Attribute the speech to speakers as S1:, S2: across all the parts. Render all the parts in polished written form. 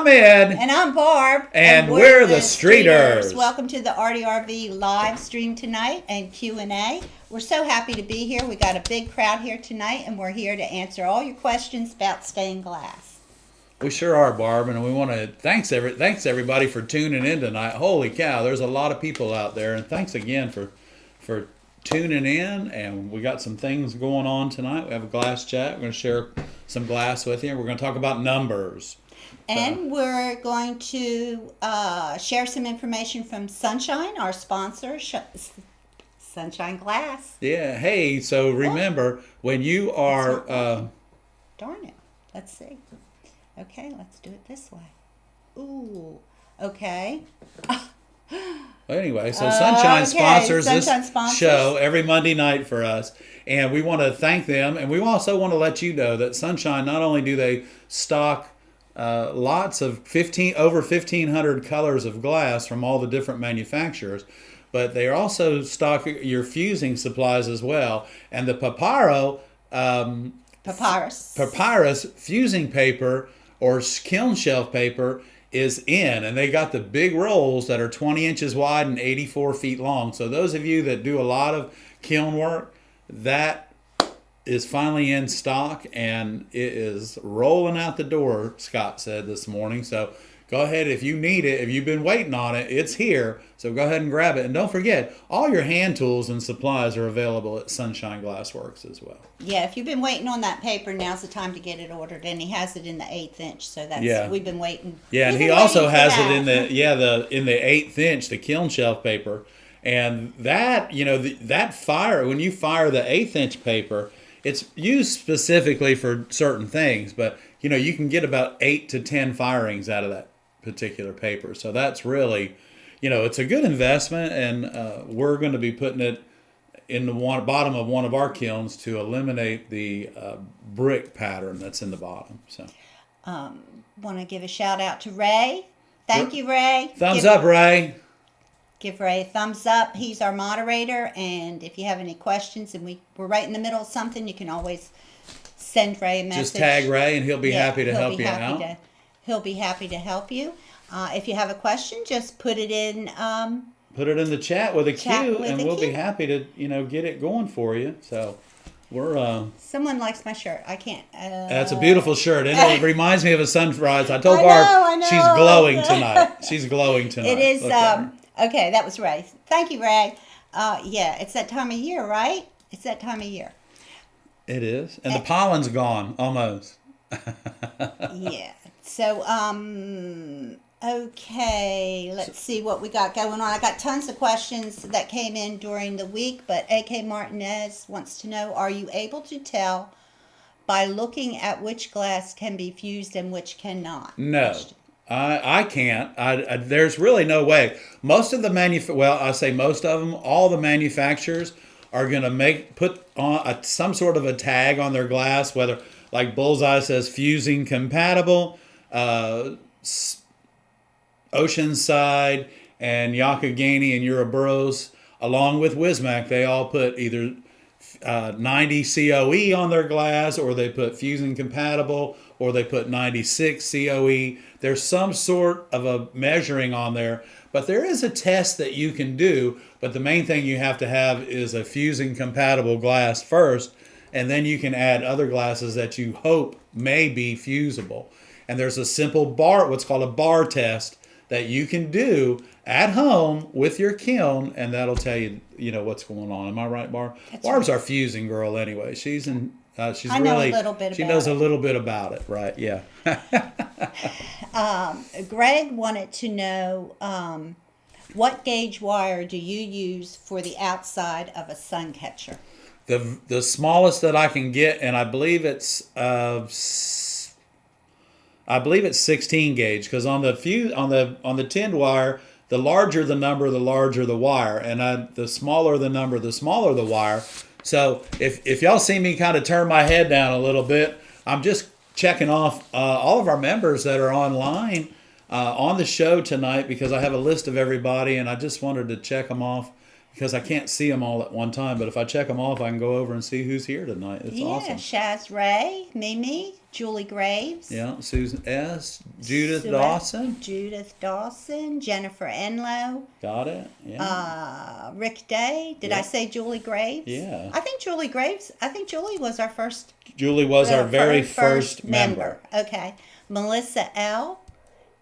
S1: I'm Ed.
S2: And I'm Barb.
S1: And we're the Streeters.
S2: Welcome to the ARTyRV Livestream tonight and Q&A. We're so happy to be here. We got a big crowd here tonight, and we're here to answer all your questions about stained glass.
S1: We sure are, Barb, and we want to thanks everybody for tuning in tonight. Holy cow, there's a lot of people out there, and thanks again for tuning in. And we got some things going on tonight. We have a glass chat. We're going to share some glass with you. We're going to talk about numbers.
S2: And we're going to share some information from Sunshine, our sponsor, Sunshine Glass.
S1: Yeah. Hey, so remember, when you are...
S2: Darn it. Let's see. Okay, let's do it this way. Ooh. Okay.
S1: Well, anyway, so Sunshine sponsors this
S2: sponsors.
S1: show every Monday night for us. And we want to thank them. And we also want to let you know that Sunshine, not only do they stock lots of over 1,500 colors of glass from all the different manufacturers, but they also stock your fusing supplies as well. And the papyrus fusing paper or kiln shelf paper is in, and they got the big rolls that are 20 inches wide and 84 feet long. So those of you that do a lot of kiln work, that is finally in stock, and it is rolling out the door, Scott said this morning. So go ahead, if you need it, if you've been waiting on it, it's here. So go ahead and grab it. And don't forget, all your hand tools and supplies are available at Sunshine Glass Works as well.
S2: Yeah, if you've been waiting on that paper, now's the time to get it ordered. And he has it in the 1/8 inch, so that's we've been waiting.
S1: Yeah, and he also has it in the 1/8 inch, the kiln shelf paper. And that, that fire, when you fire the 1/8 inch paper, it's used specifically for certain things, but you can get about 8 to 10 firings out of that particular paper. So that's really, it's a good investment, and we're going to be putting it in the bottom of one of our kilns to eliminate the brick pattern that's in the bottom. So,
S2: want to give a shout out to Ray. Thank you, Ray.
S1: Thumbs up, Ray.
S2: Give Ray a thumbs up. He's our moderator, and if you have any questions and we're right in the middle of something, you can always send Ray a message.
S1: Just tag Ray, and he'll be happy to help you out.
S2: He'll be happy to help you. If you have a question, just put it in.
S1: Put it in the chat with a Q, and we'll be happy to get it going for you. So we're.
S2: Someone likes my shirt. I can't.
S1: That's a beautiful shirt, and it reminds me of a sunrise. I told Barb she's glowing tonight. She's glowing tonight.
S2: It is. Okay, that was Ray. Thank you, Ray. Yeah, it's that time of year, right? It's that time of year.
S1: It is, and the pollen's gone almost.
S2: Yeah. So, okay, let's see what we got going on. I got tons of questions that came in during the week, but A.K. Martinez wants to know, are you able to tell by looking at which glass can be fused and which cannot?
S1: No. I can't. There's really no way. Most of the I say most of them, all the manufacturers are going to put on some sort of a tag on their glass, whether like Bullseye says fusing compatible, Oceanside and Yakagani and Uroboros, along with Wismac, they all put either 90 COE on their glass, or they put fusing compatible, or they put 96 COE. There's some sort of a measuring on there, but there is a test that you can do. But the main thing you have to have is a fusing compatible glass first, and then you can add other glasses that you hope may be fusible. And there's a simple bar, what's called a bar test, that you can do at home with your kiln, and that'll tell you, what's going on. Am I right, Barb? Barb's our fusing girl anyway. She knows a little bit about it, right? Yeah.
S2: Greg wanted to know, what gauge wire do you use for the outside of a sun catcher?
S1: The smallest that I can get, and I believe it's 16 gauge, because on the tinned wire, the larger the number, the larger the wire, and the smaller the number, the smaller the wire. So if y'all see me kind of turn my head down a little bit, I'm just checking off all of our members that are online on the show tonight, because I have a list of everybody, and I just wanted to check them off because I can't see them all at one time. But if I check them off, I can go over and see who's here tonight. It's awesome.
S2: Shaz Ray, Mimi, Julie Graves.
S1: Yeah, Susan S., Judith
S2: Sue
S1: Dawson.
S2: Judith Dawson, Jennifer Enlow.
S1: Got it. Yeah.
S2: Rick Day. Did I say Julie Graves?
S1: Yeah.
S2: I think Julie was our first.
S1: Julie was our very first member.
S2: Okay. Melissa L.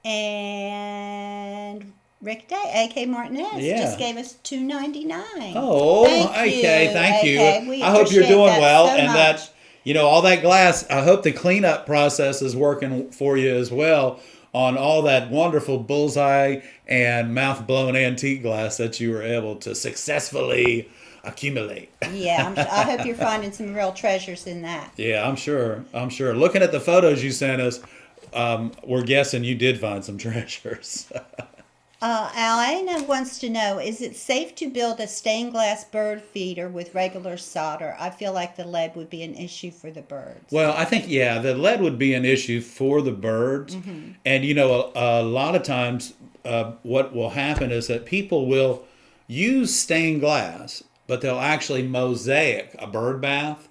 S2: and Rick Day, A.K. Martinez, just gave us $2.99.
S1: Oh, thank you.
S2: We
S1: I hope you're doing well,
S2: so
S1: and
S2: much.
S1: that all that glass. I hope the cleanup process is working for you as well on all that wonderful bullseye and mouth blown antique glass that you were able to successfully accumulate.
S2: Yeah, I hope you're finding some real treasures in that.
S1: Yeah, I'm sure. Looking at the photos you sent us, we're guessing you did find some treasures.
S2: Alana wants to know, is it safe to build a stained glass bird feeder with regular solder? I feel like the lead would be an issue for the birds.
S1: Well, I think, the lead would be an issue for the birds. Mm-hmm. And, a lot of times what will happen is that people will use stained glass, but they'll actually mosaic a bird bath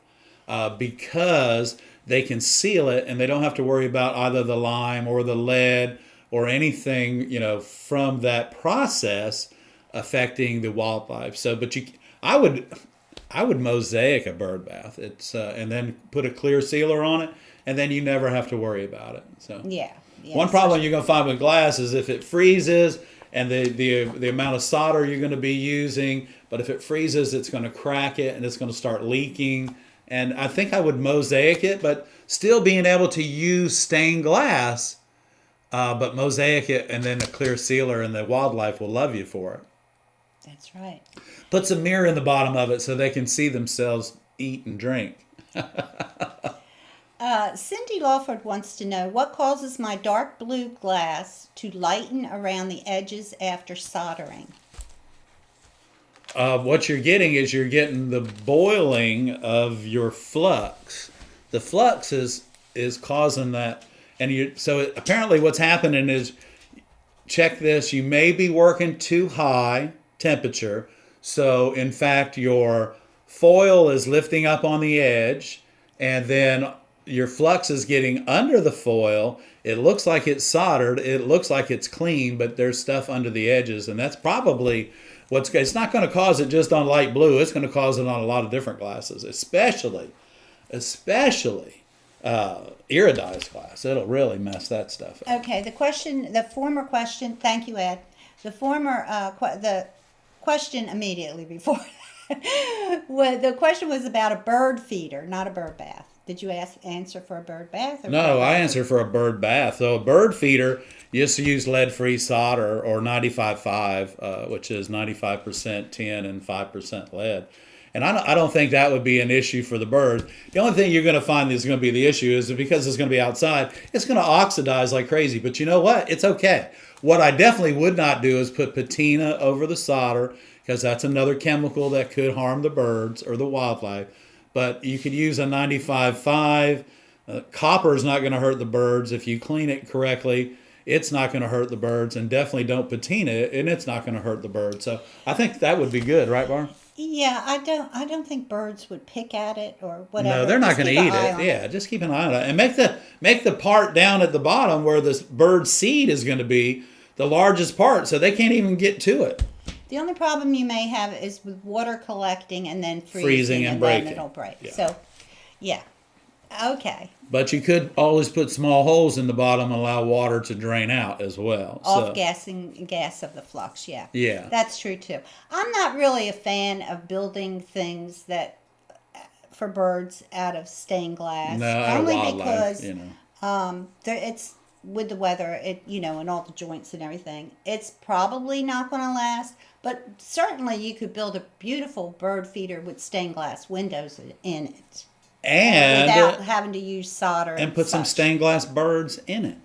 S1: because they can seal it and they don't have to worry about either the lime or the lead or anything, from that process affecting the wildlife. So, but I would mosaic a bird bath. It's and then put a clear sealer on it, and then you never have to worry about it. So, one problem you're going to find with glass is if it freezes and the amount of solder you're going to be using. But if it freezes, it's going to crack it and it's going to start leaking. And I think I would mosaic it, but still being able to use stained glass. But mosaic it and then a clear sealer, and the wildlife will love you for it.
S2: That's right.
S1: Put some mirror in the bottom of it so they can see themselves eat and drink.
S2: Cindy Lawford wants to know, what causes my dark blue glass to lighten around the edges after soldering?
S1: What you're getting is the boiling of your flux. The flux is causing that. And so apparently what's happening is, check this, you may be working too high temperature. So in fact, your foil is lifting up on the edge, and then your flux is getting under the foil. It looks like it's soldered. It looks like it's clean, but there's stuff under the edges. And that's probably it's not going to cause it just on light blue. It's going to cause it on a lot of different glasses, especially iridized glass. It'll really mess that stuff up.
S2: Okay, the former question, thank you, Ed. The question immediately before the question was about a bird feeder, not a bird bath. Did you answer for a bird bath?
S1: No, I answered for a bird bath. So a bird feeder, you just use lead-free solder or 95.5, which is 95% tin and 5% lead. And I don't think that would be an issue for the bird. The only thing you're going to find is going to be the issue is because it's going to be outside, it's going to oxidize like crazy. But you know what? It's okay. What I definitely would not do is put patina over the solder, because that's another chemical that could harm the birds or the wildlife. But you could use a 95.5. Copper is not going to hurt the birds. If you clean it correctly, it's not going to hurt the birds. And definitely don't patina it, and it's not going to hurt the birds. So I think that would be good, right, Barb?
S2: Yeah, I don't think birds would pick at it or whatever.
S1: No, they're not going to eat it. Yeah, just keep an eye on it. And make the part down at the bottom where this bird seed is going to be the largest part, so they can't even get to it.
S2: The only problem you may have is with water collecting and then freezing
S1: and
S2: breaking.
S1: Then
S2: it'll break.
S1: Yeah.
S2: So, yeah. Okay.
S1: But you could always put small holes in the bottom and allow water to drain out as well.
S2: Off-gassing gas of the flux, yeah.
S1: Yeah.
S2: That's true, too. I'm not really a fan of building things that for birds out of stained glass.
S1: No, out of
S2: only
S1: wildlife,
S2: because it's with the weather, and all the joints and everything. It's probably not going to last, but certainly you could build a beautiful bird feeder with stained glass windows in it.
S1: And
S2: without having to use solder
S1: and put some stained glass birds in it.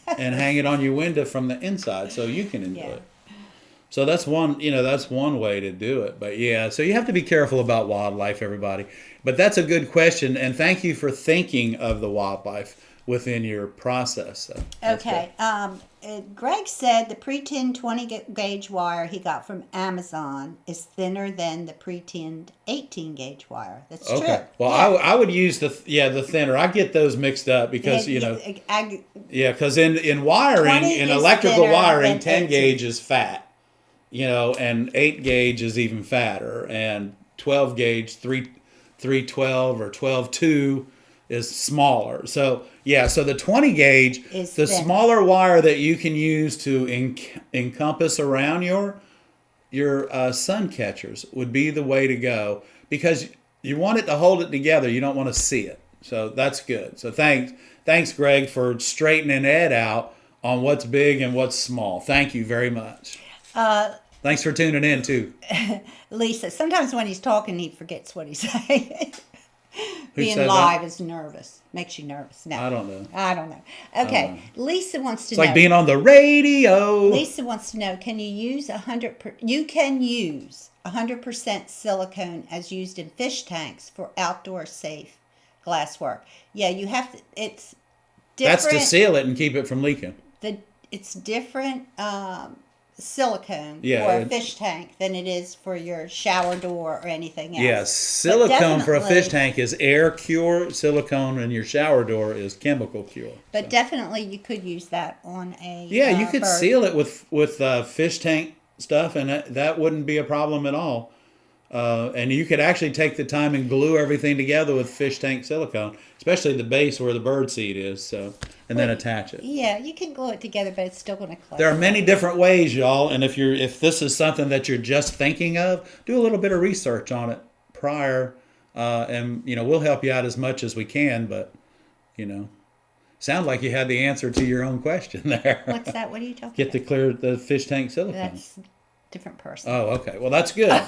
S1: And hang it on your window from the inside so you can enjoy it. So that's one way to do it. But yeah, so you have to be careful about wildlife, everybody. But that's a good question, and thank you for thinking of the wildlife. within your process. So that's
S2: Okay. Greg said the pre-tinned 20 gauge wire he got from Amazon is thinner than the pre-tinned 18 gauge wire. That's
S1: good. Okay.
S2: true.
S1: Well,
S2: Yeah.
S1: I would use the thinner. I get those mixed up because because in wiring,
S2: 20
S1: in
S2: is
S1: electrical
S2: thinner
S1: wiring,
S2: than
S1: 10
S2: 18.
S1: gauge is fat, and 8 gauge is even fatter, and 12 gauge 312 or 12.2 is smaller. So so the 20 gauge
S2: Is
S1: the
S2: thinner.
S1: smaller wire that you can use to encompass around your sun catchers would be the way to go, because you want it to hold it together. You don't want to see it. So that's good. So thanks Greg, for straightening Ed out on what's big and what's small. Thank you very much. Thanks for tuning in too.
S2: Lisa, sometimes when he's talking, he forgets what he's saying. Being
S1: said
S2: live is nervous. Makes you nervous. No.
S1: I don't know.
S2: I don't know. Okay. Lisa wants to
S1: It's
S2: know.
S1: like being on the radio.
S2: Lisa wants to know, can you use 100%? You can use 100% silicone as used in fish tanks for outdoor safe glasswork. Yeah, you have to. It's different.
S1: That's to seal it and keep it from leaking.
S2: It's different silicone
S1: Yeah,
S2: for a fish tank than it is for your shower door or anything else.
S1: Yes, silicone for a fish
S2: definitely-
S1: tank is air cure. Silicone in your shower door is chemical cure.
S2: But definitely you could use that on a
S1: Yeah, you could
S2: bird.
S1: seal it with fish tank stuff, and that wouldn't be a problem at all. And you could actually take the time and glue everything together with fish tank silicone, especially the base where the bird seed is. So, and then attach it.
S2: Yeah, you can glue it together, but it's still going to collect.
S1: There are many different ways, y'all. And if this is something that you're just thinking of, do a little bit of research on it prior, and we'll help you out as much as we can. But sound like you had the answer to your own question there.
S2: What's that? What are you talking
S1: Get to
S2: about?
S1: clear the fish tank silicone.
S2: That's a different person.
S1: Oh, okay. Well, that's good.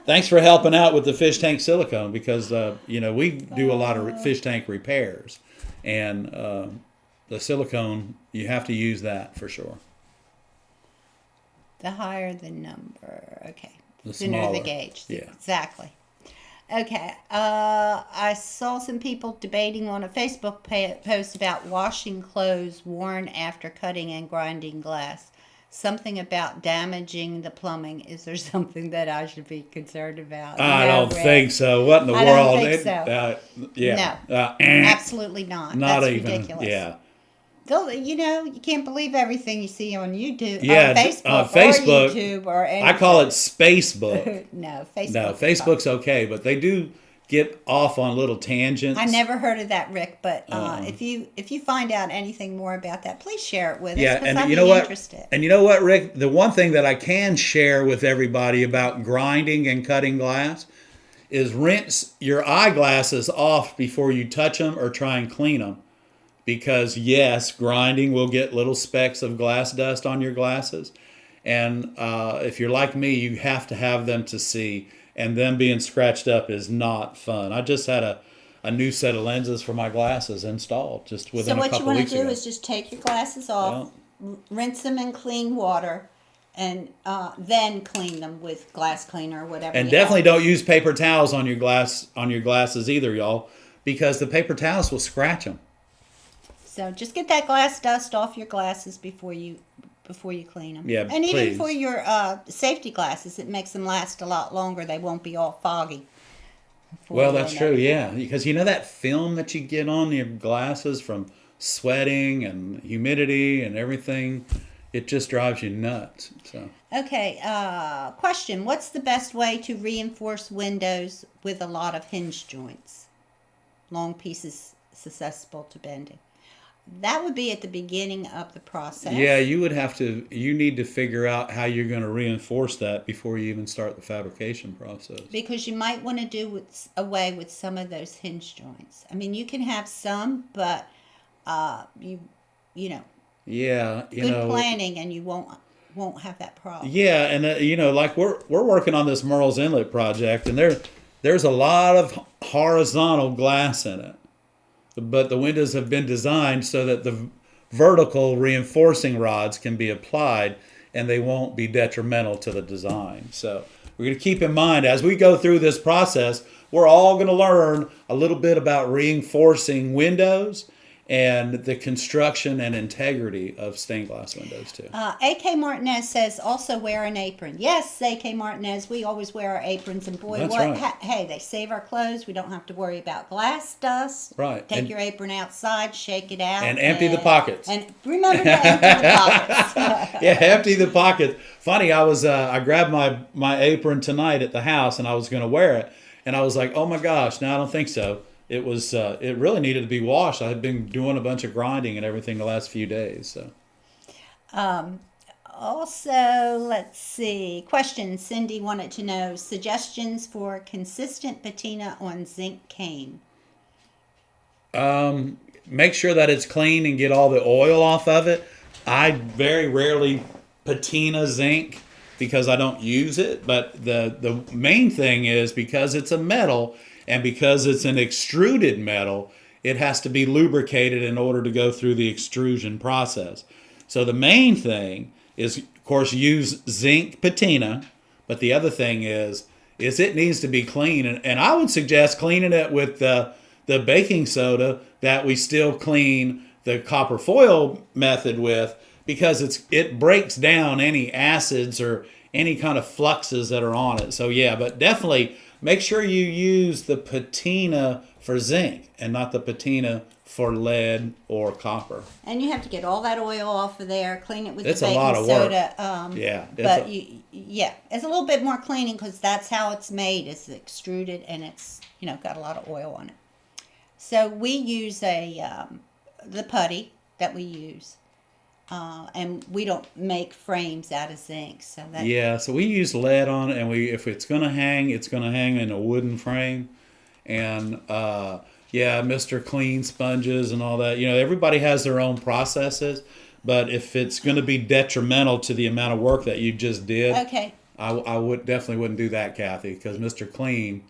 S1: Thanks for helping out with the fish tank silicone, because we do a lot of fish tank repairs, and the silicone, you have to use that for sure.
S2: The higher the number. Okay.
S1: The
S2: Thinner the
S1: smaller.
S2: gauge.
S1: Yeah.
S2: Exactly. Okay. I saw some people debating on a Facebook post about washing clothes worn after cutting and grinding glass. Something about damaging the plumbing. Is there something that I should be concerned about?
S1: I
S2: No,
S1: don't
S2: Rick.
S1: think so. What in the
S2: I
S1: world?
S2: don't think so.
S1: Yeah.
S2: No. Absolutely not.
S1: Not
S2: That's
S1: even.
S2: ridiculous.
S1: Yeah.
S2: You can't believe everything you see on YouTube,
S1: Yeah,
S2: on Facebook,
S1: Facebook,
S2: or YouTube, or anything.
S1: I call it Spacebook.
S2: No, Facebook.
S1: No, Facebook's okay, but they do get off on little tangents.
S2: I never heard of that, Rick. But if you find out anything more about that, please share it with us.
S1: Yeah,
S2: 'cause
S1: and
S2: I'd
S1: you
S2: be
S1: know what?
S2: interested.
S1: And you know what, Rick? The one thing that I can share with everybody about grinding and cutting glass is rinse your eyeglasses off before you touch them or try and clean them. Because yes, grinding will get little specks of glass dust on your glasses. And if you're like me, you have to have them to see. And them being scratched up is not fun. I just had a new set of lenses for my glasses installed just within a couple weeks ago.
S2: So what you want to do is just take your glasses off, rinse them in clean water, and then clean them with glass cleaner or whatever.
S1: And
S2: you
S1: definitely
S2: have.
S1: don't use paper towels on your glasses either, y'all, because the paper towels will scratch them.
S2: So just get that glass dust off your glasses before you clean them.
S1: Yeah,
S2: and even
S1: please.
S2: for your safety glasses, it makes them last a lot longer. They won't be all foggy.
S1: Well, that's true, yeah. Because that film that you get on your glasses from sweating and humidity and everything, it just drives you nuts. So.
S2: Okay, question. What's the best way to reinforce windows with a lot of hinge joints? Long pieces susceptible to bending. That would be at the beginning of the process.
S1: Yeah, you need to figure out how you're going to reinforce that before you even start the fabrication process.
S2: Because you might want to do away with some of those hinge joints. I mean, you can have some, but you know.
S1: Yeah,
S2: good planning, and you won't have that problem.
S1: Yeah, and like we're working on this Merle's Inlet project, and there's a lot of horizontal glass in it. But the windows have been designed so that the vertical reinforcing rods can be applied and they won't be detrimental to the design. So we're going to keep in mind as we go through this process, we're all going to learn a little bit about reinforcing windows and the construction and integrity of stained glass windows too.
S2: A.K. Martinez says also wear an apron. Yes, A.K. Martinez, we always wear our aprons, and boy,
S1: That's
S2: what?
S1: right.
S2: Hey, they save our clothes. We don't have to worry about glass dust.
S1: Right.
S2: Take
S1: And-
S2: your apron outside, shake it out,
S1: And empty the pockets.
S2: And remember to empty the pockets.
S1: Yeah, empty the pockets. Funny, I grabbed my apron tonight at the house, and I was going to wear it, and I was like, oh my gosh, no, I don't think so. It was it really needed to be washed. I had been doing a bunch of grinding and everything the last few days. So
S2: Also, let's see. Question. Cindy wanted to know suggestions for consistent patina on zinc cane.
S1: make sure that it's clean and get all the oil off of it. I very rarely patina zinc because I don't use it. But the main thing is because it's a metal and because it's an extruded metal, it has to be lubricated in order to go through the extrusion process. So the main thing is, of course, use zinc patina. But the other thing is it needs to be clean. And I would suggest cleaning it with the baking soda that we still clean the copper foil method with, because it breaks down any acids or any kind of fluxes that are on it. So yeah, but definitely make sure you use the patina for zinc and not the patina for lead or copper.
S2: And you have to get all that oil off of there, clean it with
S1: It's
S2: the
S1: a
S2: baking
S1: lot of work.
S2: soda.
S1: Yeah,
S2: But it's a little bit more cleaning because that's how it's made. It's extruded and it's got a lot of oil on it. So we use the putty that we use, and we don't make frames out of zinc. So that
S1: So we use lead on it, and if it's gonna hang, it's gonna hang in a wooden frame, and Mr. Clean sponges and all that. Everybody has their own processes, but if it's going to be detrimental to the amount of work that you just did,
S2: okay.
S1: I definitely wouldn't do that, Kathy, because Mr. Clean,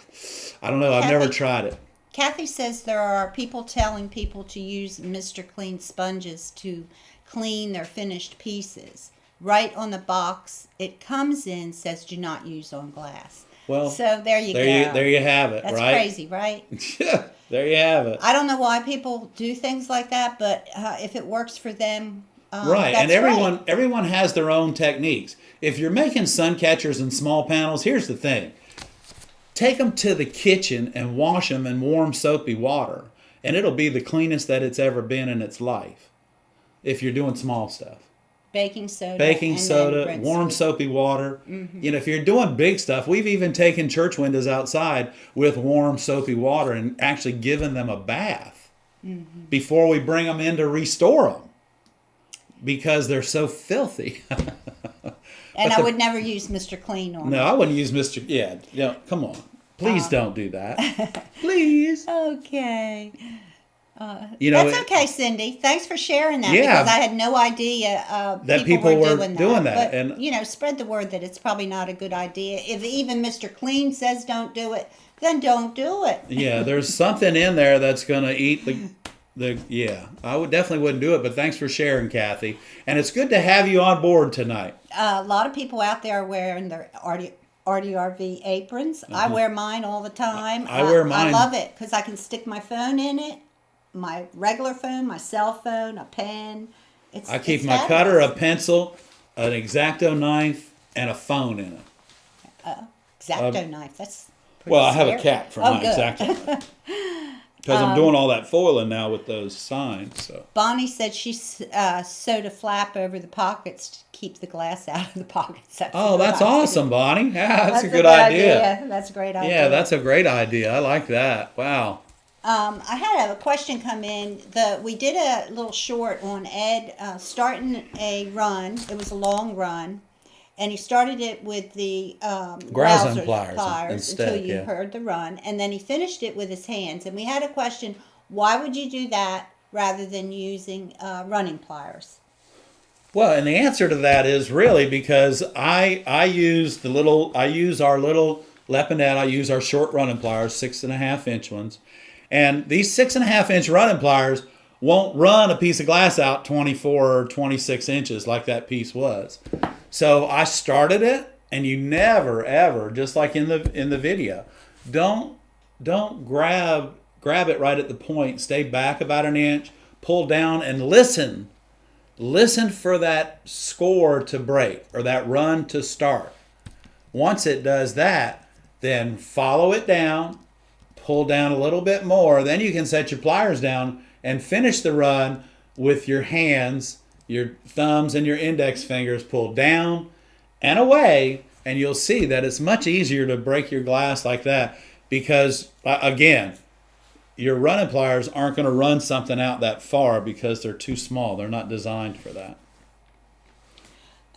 S1: I don't know, I've never tried it.
S2: Kathy says there are people telling people to use Mr. Clean sponges to clean their finished pieces. Right on the box it comes in says do not use on glass.
S1: Well,
S2: so there you go.
S1: There you have it.
S2: That's
S1: right?
S2: crazy, right?
S1: There you have it.
S2: I don't know why people do things like that, but if it works for them,
S1: right.
S2: That's
S1: And everyone has their own techniques. If you're making sun catchers and small panels, here's the thing. Take them to the kitchen and wash them in warm soapy water, and it'll be the cleanest that it's ever been in its life if you're doing small stuff.
S2: Baking soda,
S1: warm soapy water. Mm-hmm. If you're doing big stuff, we've even taken church windows outside with warm soapy water and actually given them a bath before we bring them in to restore them because they're so filthy.
S2: And I would never use Mr. Clean on
S1: No, I wouldn't use Mr. Yeah, come on. Please don't do that. Please.
S2: Okay.
S1: That's
S2: okay, Cindy. Thanks for sharing that.
S1: Yeah,
S2: because I had no idea
S1: that people were doing that.
S2: But, and spread the word that it's probably not a good idea. If even Mr. Clean says don't do it, then don't do it.
S1: Yeah, there's something in there that's going to eat I definitely wouldn't do it, but thanks for sharing, Kathy. And it's good to have you on board tonight.
S2: A lot of people out there are wearing their ARTyRV aprons. I wear mine all the time.
S1: I wear mine.
S2: I love it because I can stick my phone in it, my regular phone, my cell phone, a pen.
S1: I keep my cutter, a pencil, an X-Acto knife, and a phone in it.
S2: X-Acto knife. That's pretty
S1: well, I have
S2: scary.
S1: a cap for my X-Acto knife. Because I'm doing all that foiling now with those signs. So
S2: Bonnie said she sewed a flap over the pockets to keep the glass out of the pockets. That's
S1: awesome, Bonnie. Yeah, that's a good idea.
S2: That's a great idea.
S1: Yeah, that's a great idea. I like that. Wow.
S2: I had a question come in. We did a little short on Ed starting a run. It was a long run. And he started it with the
S1: Grousing
S2: pliers until you heard the run. And then he finished it with his hands. And we had a question, why would you do that rather than using running pliers?
S1: Well, and the answer to that is really because I use our little Lepinette. I use our short running pliers, 6.5-inch ones. And these 6.5-inch running pliers won't run a piece of glass out 24 or 26 inches like that piece was. So I started it, and you never ever, just like in the video, don't grab it right at the point. Stay back about an inch. pull down and listen. Listen for that score to break or that run to start. Once it does that, then follow it down, pull down a little bit more. Then you can set your pliers down and finish the run with your hands, your thumbs and your index fingers pulled down and away. And you'll see that it's much easier to break your glass like that because, again, your running pliers aren't going to run something out that far because they're too small. They're not designed for that.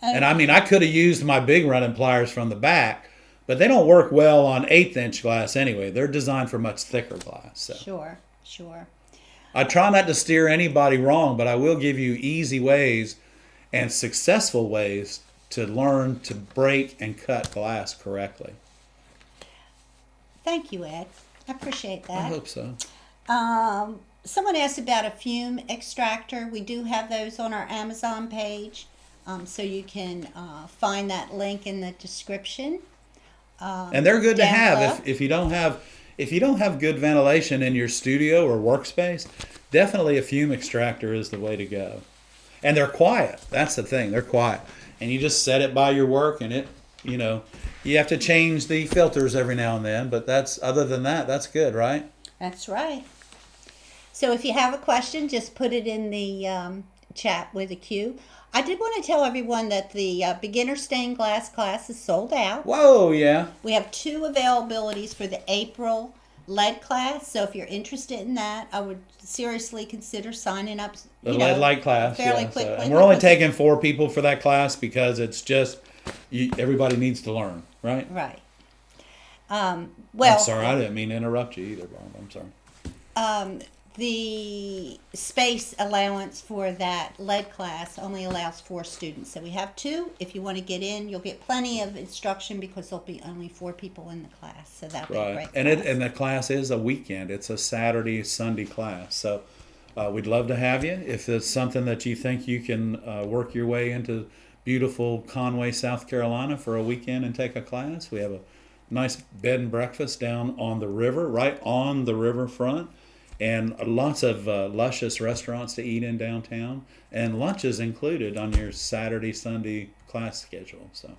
S1: And I mean, I could have used my big running pliers from the back, but they don't work well on 1/8" glass anyway. They're designed for much thicker glass. So.
S2: Sure.
S1: I try not to steer anybody wrong, but I will give you easy ways and successful ways to learn to break and cut glass correctly.
S2: Thank you, Ed. I appreciate that.
S1: I hope so.
S2: Someone asked about a fume extractor. We do have those on our Amazon page, so you can find that link in the description.
S1: And they're good to have if you don't have good ventilation in your studio or workspace. Definitely a fume extractor is the way to go. And they're quiet. That's the thing. They're quiet. And you just set it by your work, and it, you have to change the filters every now and then. But other than that, that's good, right?
S2: That's right. So if you have a question, just put it in the chat with a Q. I did want to tell everyone that the beginner stained glass class is sold out.
S1: Whoa, yeah.
S2: We have 2 availabilities for the April lead class. So if you're interested in that, I would seriously consider signing up.
S1: The lead light class.
S2: Fairly quickly.
S1: And we're only taking 4 people for that class because it's just, everybody needs to learn, right?
S2: Right.
S1: I'm sorry, I didn't mean to interrupt you either, Barb. I'm sorry.
S2: The space allowance for that lead class only allows 4 students. So we have 2. If you want to get in, you'll get plenty of instruction because there'll be only 4 people in the class. So that'll be a great class.
S1: And the class is a weekend. It's a Saturday, Sunday class. So we'd love to have you. If it's something that you think you can work your way into beautiful Conway, South Carolina for a weekend and take a class, we have a nice bed and breakfast down on the river, right on the riverfront. And lots of luscious restaurants to eat in downtown, and lunches included on your Saturday, Sunday class schedule. So,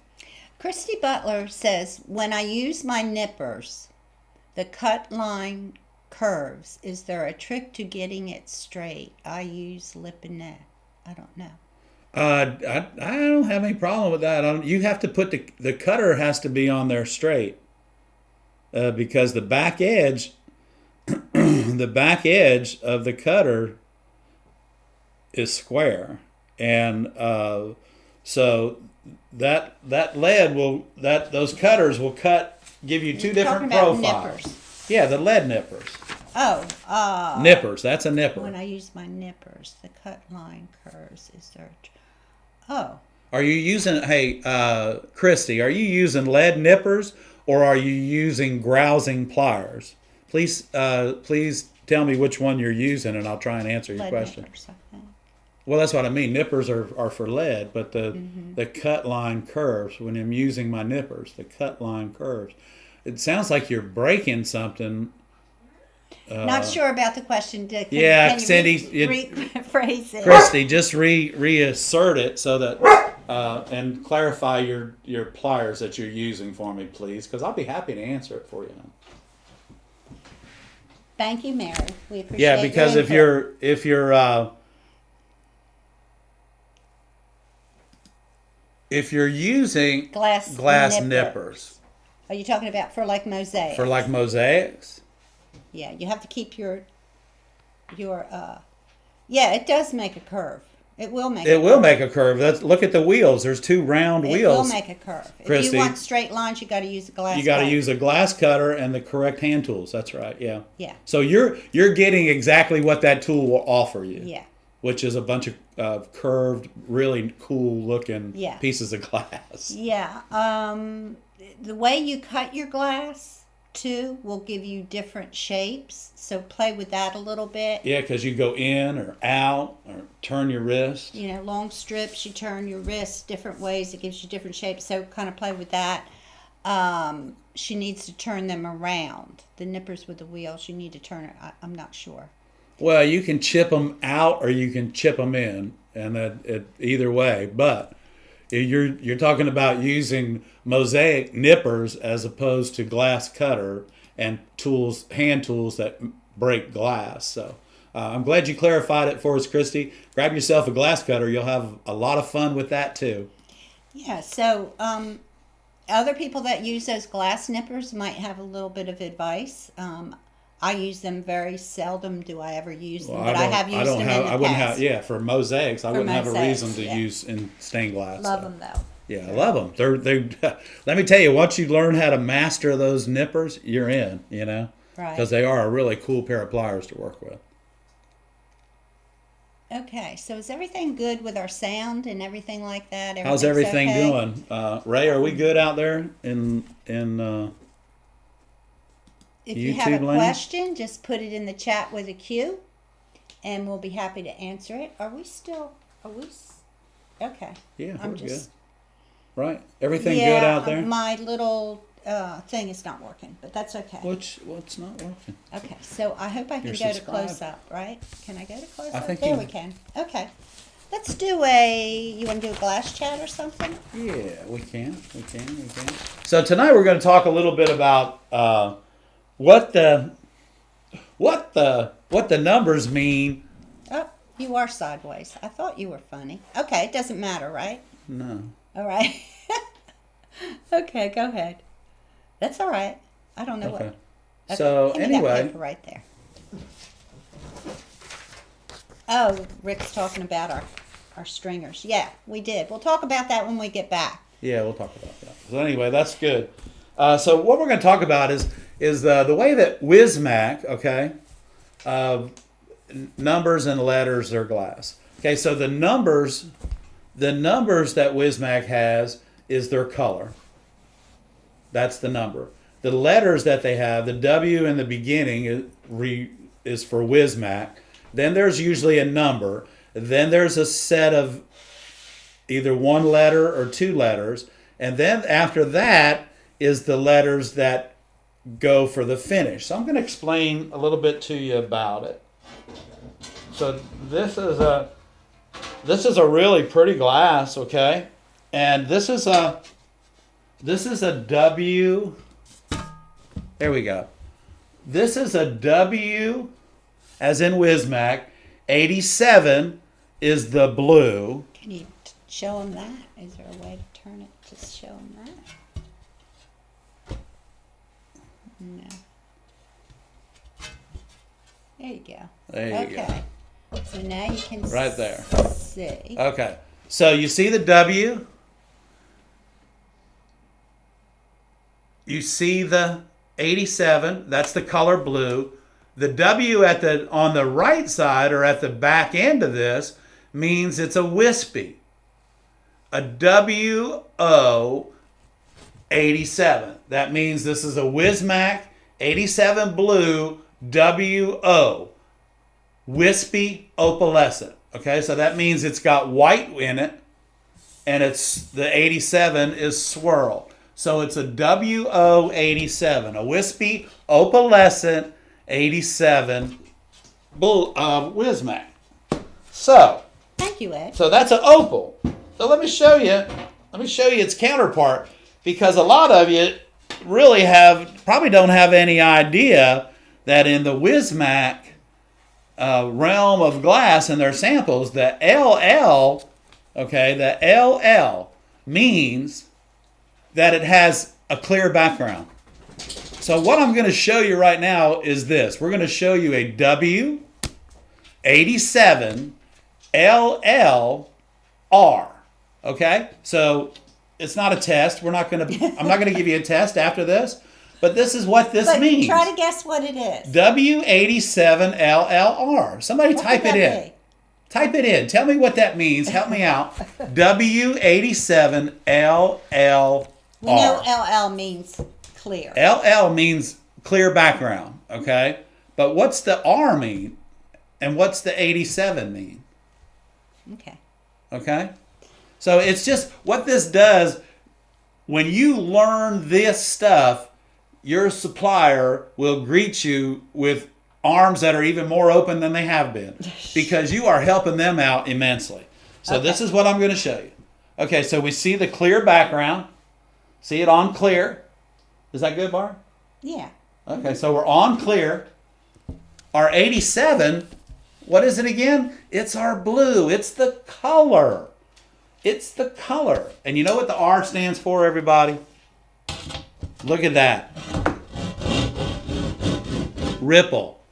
S2: Christy Butler says, when I use my nippers, the cut line curves. Is there a trick to getting it straight? I use lip and net. I don't know.
S1: I don't have any problem with that. You have to put the cutter has to be on there straight because the back edge. The back edge of the cutter is square, and so that lead those cutters will give you 2 different profiles.
S2: Nippers.
S1: Yeah, the lead nippers.
S2: Oh,
S1: nippers. That's a nipper.
S2: When I use my nippers, the cut line curves. Is there? Oh.
S1: Are you using? Hey, Christy, are you using lead nippers or are you using grousing pliers? Please tell me which one you're using, and I'll try and answer your
S2: lead
S1: question.
S2: Nippers, I think.
S1: Well, that's what I mean. Nippers are for lead, but the cut line curves. When I'm using my nippers, the cut line curves. It sounds like you're breaking something.
S2: Not sure about the question. Can
S1: Cindy,
S2: rephrase it?
S1: Christy, just reassert it so that and clarify your pliers that you're using for me, please, because I'll be happy to answer it for you.
S2: Thank you, Mary. We appreciate
S1: Yeah, because if you're using glass nippers,
S2: are you talking about for like mosaics?
S1: For like mosaics?
S2: Yeah, you have to keep your yeah, it does make a curve. It will make
S1: a curve. Look at the wheels. There's 2 round wheels.
S2: It will make a curve.
S1: Christy,
S2: if you want straight lines, you got to use a glass.
S1: You got to use a glass cutter and the correct hand tools. That's right. Yeah.
S2: Yeah.
S1: So you're getting exactly what that tool will offer you.
S2: Yeah.
S1: Which is a bunch of curved, really cool looking pieces of glass.
S2: Yeah. The way you cut your glass too will give you different shapes, so play with that a little bit.
S1: Yeah, because you go in or out or turn your wrist.
S2: Long strips, you turn your wrist different ways. It gives you different shapes, so kind of play with that. She needs to turn them around. The nippers with the wheels, you need to turn it. I'm not sure.
S1: Well, you can chip them out or you can chip them in, and either way. But you're talking about using mosaic nippers as opposed to glass cutter and tools, hand tools that break glass. So I'm glad you clarified it for us, Christy. Grab yourself a glass cutter. You'll have a lot of fun with that too.
S2: Yeah. So other people that use those glass nippers might have a little bit of advice. I use them very seldom. Do I ever use them? But I have used them in the
S1: I wouldn't
S2: past.
S1: have. Yeah, for mosaics, I wouldn't have a
S2: mosaics,
S1: reason to
S2: yeah.
S1: use in stained glass.
S2: Love
S1: so.
S2: them though.
S1: Yeah, I love them. They're. Let me tell you, once you learn how to master those nippers, you're in. You know,
S2: Right.
S1: because they are a really cool pair of pliers to work with.
S2: Okay. So is everything good with our sound and everything like that?
S1: How's
S2: Everything's
S1: everything
S2: okay?
S1: doing, Ray? Are we good out there in
S2: If you have a
S1: YouTube land?
S2: question, just put it in the chat with a Q, and we'll be happy to answer it. Are we still? Okay.
S1: Yeah,
S2: I'm
S1: we're
S2: just.
S1: good. Right? Everything
S2: Yeah,
S1: good out there?
S2: my little thing is not working, but that's okay.
S1: What's not working?
S2: Okay, so I hope I can
S1: You're
S2: go to
S1: subscribed.
S2: close up, right? Can I go to close
S1: I
S2: up?
S1: think
S2: There
S1: you-
S2: we can. Okay. Let's do you want to do a glass chat or something?
S1: Yeah, we can. So tonight we're going to talk a little bit about what the numbers mean.
S2: Oh, you are sideways. I thought you were funny. Okay, it doesn't matter, right?
S1: No.
S2: All right. Okay, go ahead. That's all right. I don't know
S1: Okay.
S2: what. Okay,
S1: So
S2: give me that
S1: anyway,
S2: paper right there. Oh, Rick's talking about our stringers. Yeah, we did. We'll talk about that when we get back.
S1: yeah, we'll talk about that. So anyway, that's good. So what we're going to talk about is the way that Wismac, okay, numbers and letters are glass. Okay, so the numbers that Wismac has is their color. That's the number. The letters that they have, the W in the beginning is for Wismac. Then there's usually a number. Then there's a set of either one letter or two letters. And then after that is the letters that go for the finish. So I'm going to explain a little bit to you about it. So this is a really pretty glass, okay? And this is a W. There we go. This is a W, as in Wismac. 87 is the blue.
S2: Can you show them that? Is there a way to turn it to show them that? No. There you go.
S1: There you
S2: okay. So now you can
S1: Right there.
S2: see.
S1: Okay. So you see the W. You see the 87. That's the color blue. The W on the right side or at the back end of this means it's a wispy. A WO 87. That means this is a Wismac 87 blue WO. Wispy opalescent. Okay, so that means it's got white in it, and the 87 is swirl. So it's a WO 87, a wispy opalescent 87 Wismac. So
S2: Thank you, Ed.
S1: so that's an opal. So let me show you its counterpart, because a lot of you really probably don't have any idea that in the Wismac realm of glass and their samples, the LL, okay, the LL means that it has a clear background. So what I'm going to show you right now is this. We're going to show you a W87 LLR. Okay? So it's not a test. I'm not going to give you a test after this, but this is what this means.
S2: Try to guess what it is.
S1: W87 LLR. Somebody
S2: What
S1: type
S2: could
S1: it
S2: that
S1: in.
S2: be?
S1: Type it in. Tell me what that means. Help me out. W87 LLR.
S2: We know LL means clear.
S1: LL means clear background, okay? But what's the R mean? And what's the 87 mean?
S2: Okay.
S1: Okay? So it's just what this does. When you learn this stuff, your supplier will greet you with arms that are even more open than they have been, because you are helping them out immensely. So this is what I'm going to show you. Okay, so we see the clear background. See it on clear. Is that good, Barb?
S2: Yeah.
S1: Okay, so we're on clear. Our 87, what is it again? It's our blue. It's the color. It's the color. And you know what the R stands for, everybody? Look at that. Ripple.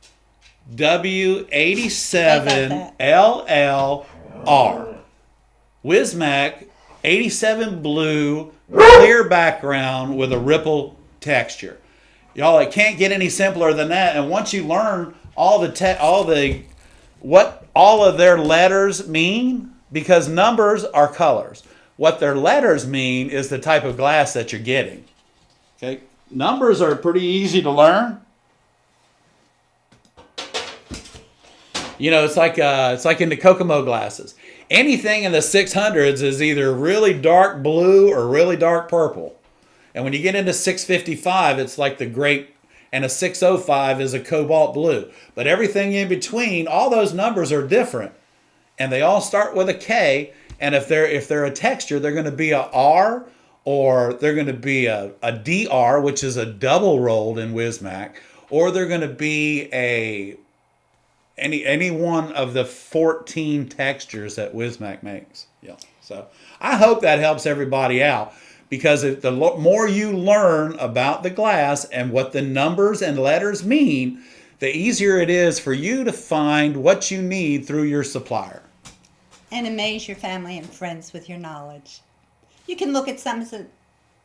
S1: W87LLR. Wismac 87 blue, clear background with a ripple texture. Y'all, it can't get any simpler than that. And once you learn what all of their letters mean, because numbers are colors. What their letters mean is the type of glass that you're getting. Okay, numbers are pretty easy to learn. You know, it's like in the Kokomo glasses. Anything in the 600s is either really dark blue or really dark purple. And when you get into 655, it's like the grape, and a 605 is a cobalt blue. But everything in between, all those numbers are different. And they all start with a K. And if they're a texture, they're going to be a R, or they're going to be a DR, which is a double rolled in Wismac, or they're going to be any one of the 14 textures that Wismac makes. Yeah. So I hope that helps everybody out, because the more you learn about the glass and what the numbers and letters mean, the easier it is for you to find what you need through your supplier.
S2: And amaze your family and friends with your knowledge. You can look at something and say,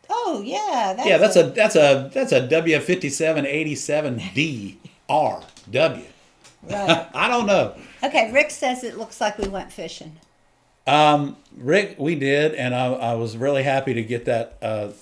S2: "Oh yeah, that's
S1: a W5787DRW."
S2: Right.
S1: I don't know.
S2: Okay, Rick says it looks like we went fishing.
S1: Rick, we did, and I was really happy to get that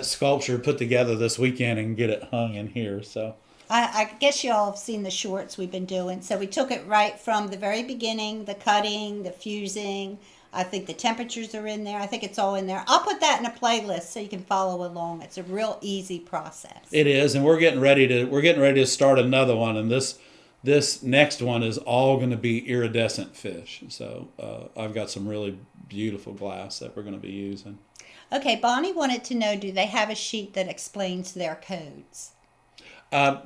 S1: sculpture put together this weekend and get it hung in here. So
S2: I guess you all have seen the shorts we've been doing. So we took it right from the very beginning, the cutting, the fusing. I think the temperatures are in there. I think it's all in there. I'll put that in a playlist so you can follow along. It's a real easy process.
S1: It is, and we're getting ready to start another one, and this next one is all going to be iridescent fish. So I've got some really beautiful glass that we're going to be using.
S2: Okay, Bonnie wanted to know, do they have a sheet that explains their codes?
S1: You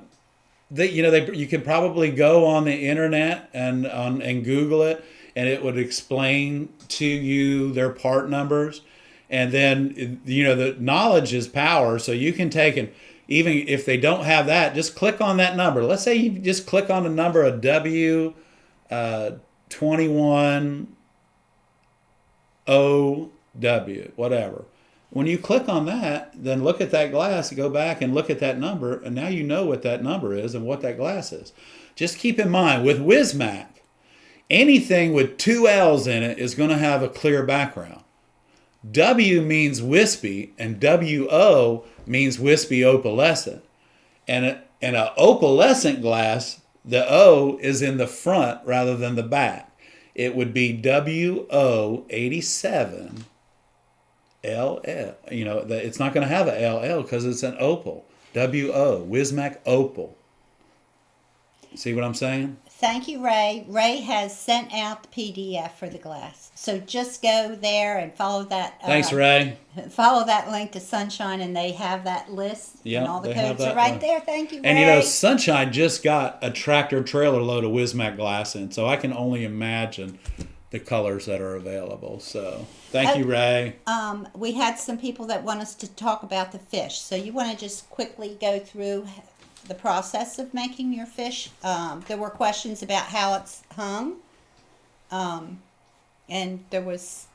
S1: could probably go on the internet and Google it, and it would explain to you their part numbers. And then, the knowledge is power, so you can take and, even if they don't have that, just click on that number. Let's say you just click on the number of W21OW, whatever. When you click on that, then look at that glass, go back and look at that number, and now you know what that number is and what that glass is. Just keep in mind, with Wismac, anything with two L's in it is going to have a clear background. W means wispy, and WO means wispy opalescent. And in an opalescent glass, the O is in the front rather than the back. It would be WO87LL. It's not going to have a LL because it's an opal. WO, Wismac opal. See what I'm saying?
S2: Thank you, Ray. Ray has sent out the PDF for the glass. So just go there and follow that.
S1: Thanks, Ray.
S2: Follow that link to Sunshine, and they have that list.
S1: Yeah,
S2: and all the codes are right there. Thank you, Ray.
S1: And Sunshine just got a tractor trailer load of Wismac glass in, so I can only imagine the colors that are available. So thank you, Ray.
S2: We had some people that want us to talk about the fish. So you want to just quickly go through the process of making your fish. There were questions about how it's hung. And there was,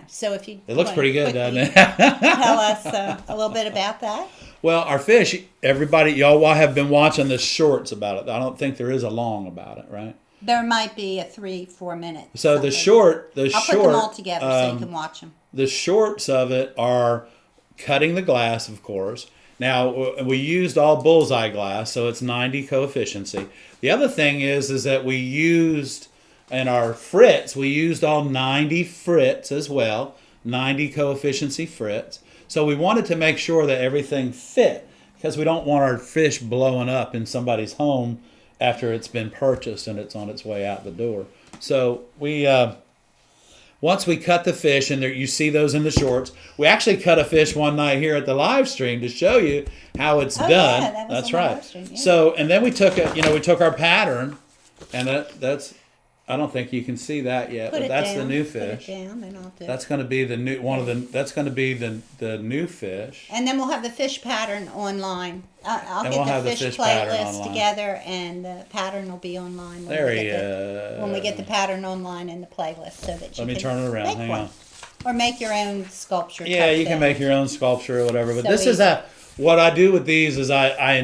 S2: so if you...
S1: It looks pretty good, doesn't it?
S2: Tell us a little bit about that.
S1: Well, our fish, everybody, y'all have been watching the shorts about it. I don't think there is a long about it, right?
S2: There might be a 3-4 minute.
S1: So
S2: something.
S1: I'll
S2: put them all together so you can watch them.
S1: The shorts of it are cutting the glass, of course. Now, we used all bullseye glass, so it's 90 coefficiency. The other thing is that we used, in our frits, we used all 90 frits as well, 90 coefficiency frits. So we wanted to make sure that everything fit, because we don't want our fish blowing up in somebody's home after it's been purchased and it's on its way out the door. So we once we cut the fish, and there you see those in the shorts. We actually cut a fish one night here at the live stream to show you how it's done.
S2: Yeah, that was
S1: That's
S2: on the
S1: right.
S2: live stream, yeah.
S1: So and then we took our pattern, and that's I don't think you can see that yet,
S2: Put
S1: but
S2: it
S1: that's
S2: down,
S1: the new
S2: put it
S1: fish.
S2: down, and I'll do it.
S1: That's going to be the new That's going to be the new fish.
S2: And then we'll have the fish pattern online. I'll
S1: And
S2: get
S1: we'll
S2: the
S1: have the
S2: fish
S1: fish pattern
S2: playlist
S1: online.
S2: together, and the pattern will be online.
S1: There he
S2: When we
S1: is.
S2: get the pattern online in the playlist, so that you
S1: Let me
S2: can
S1: turn it around.
S2: make
S1: Hang
S2: one.
S1: on.
S2: Or make your own sculpture.
S1: Yeah,
S2: type
S1: you can
S2: thing.
S1: make your own sculpture or whatever. But
S2: So
S1: this is
S2: easy.
S1: what I do with these is I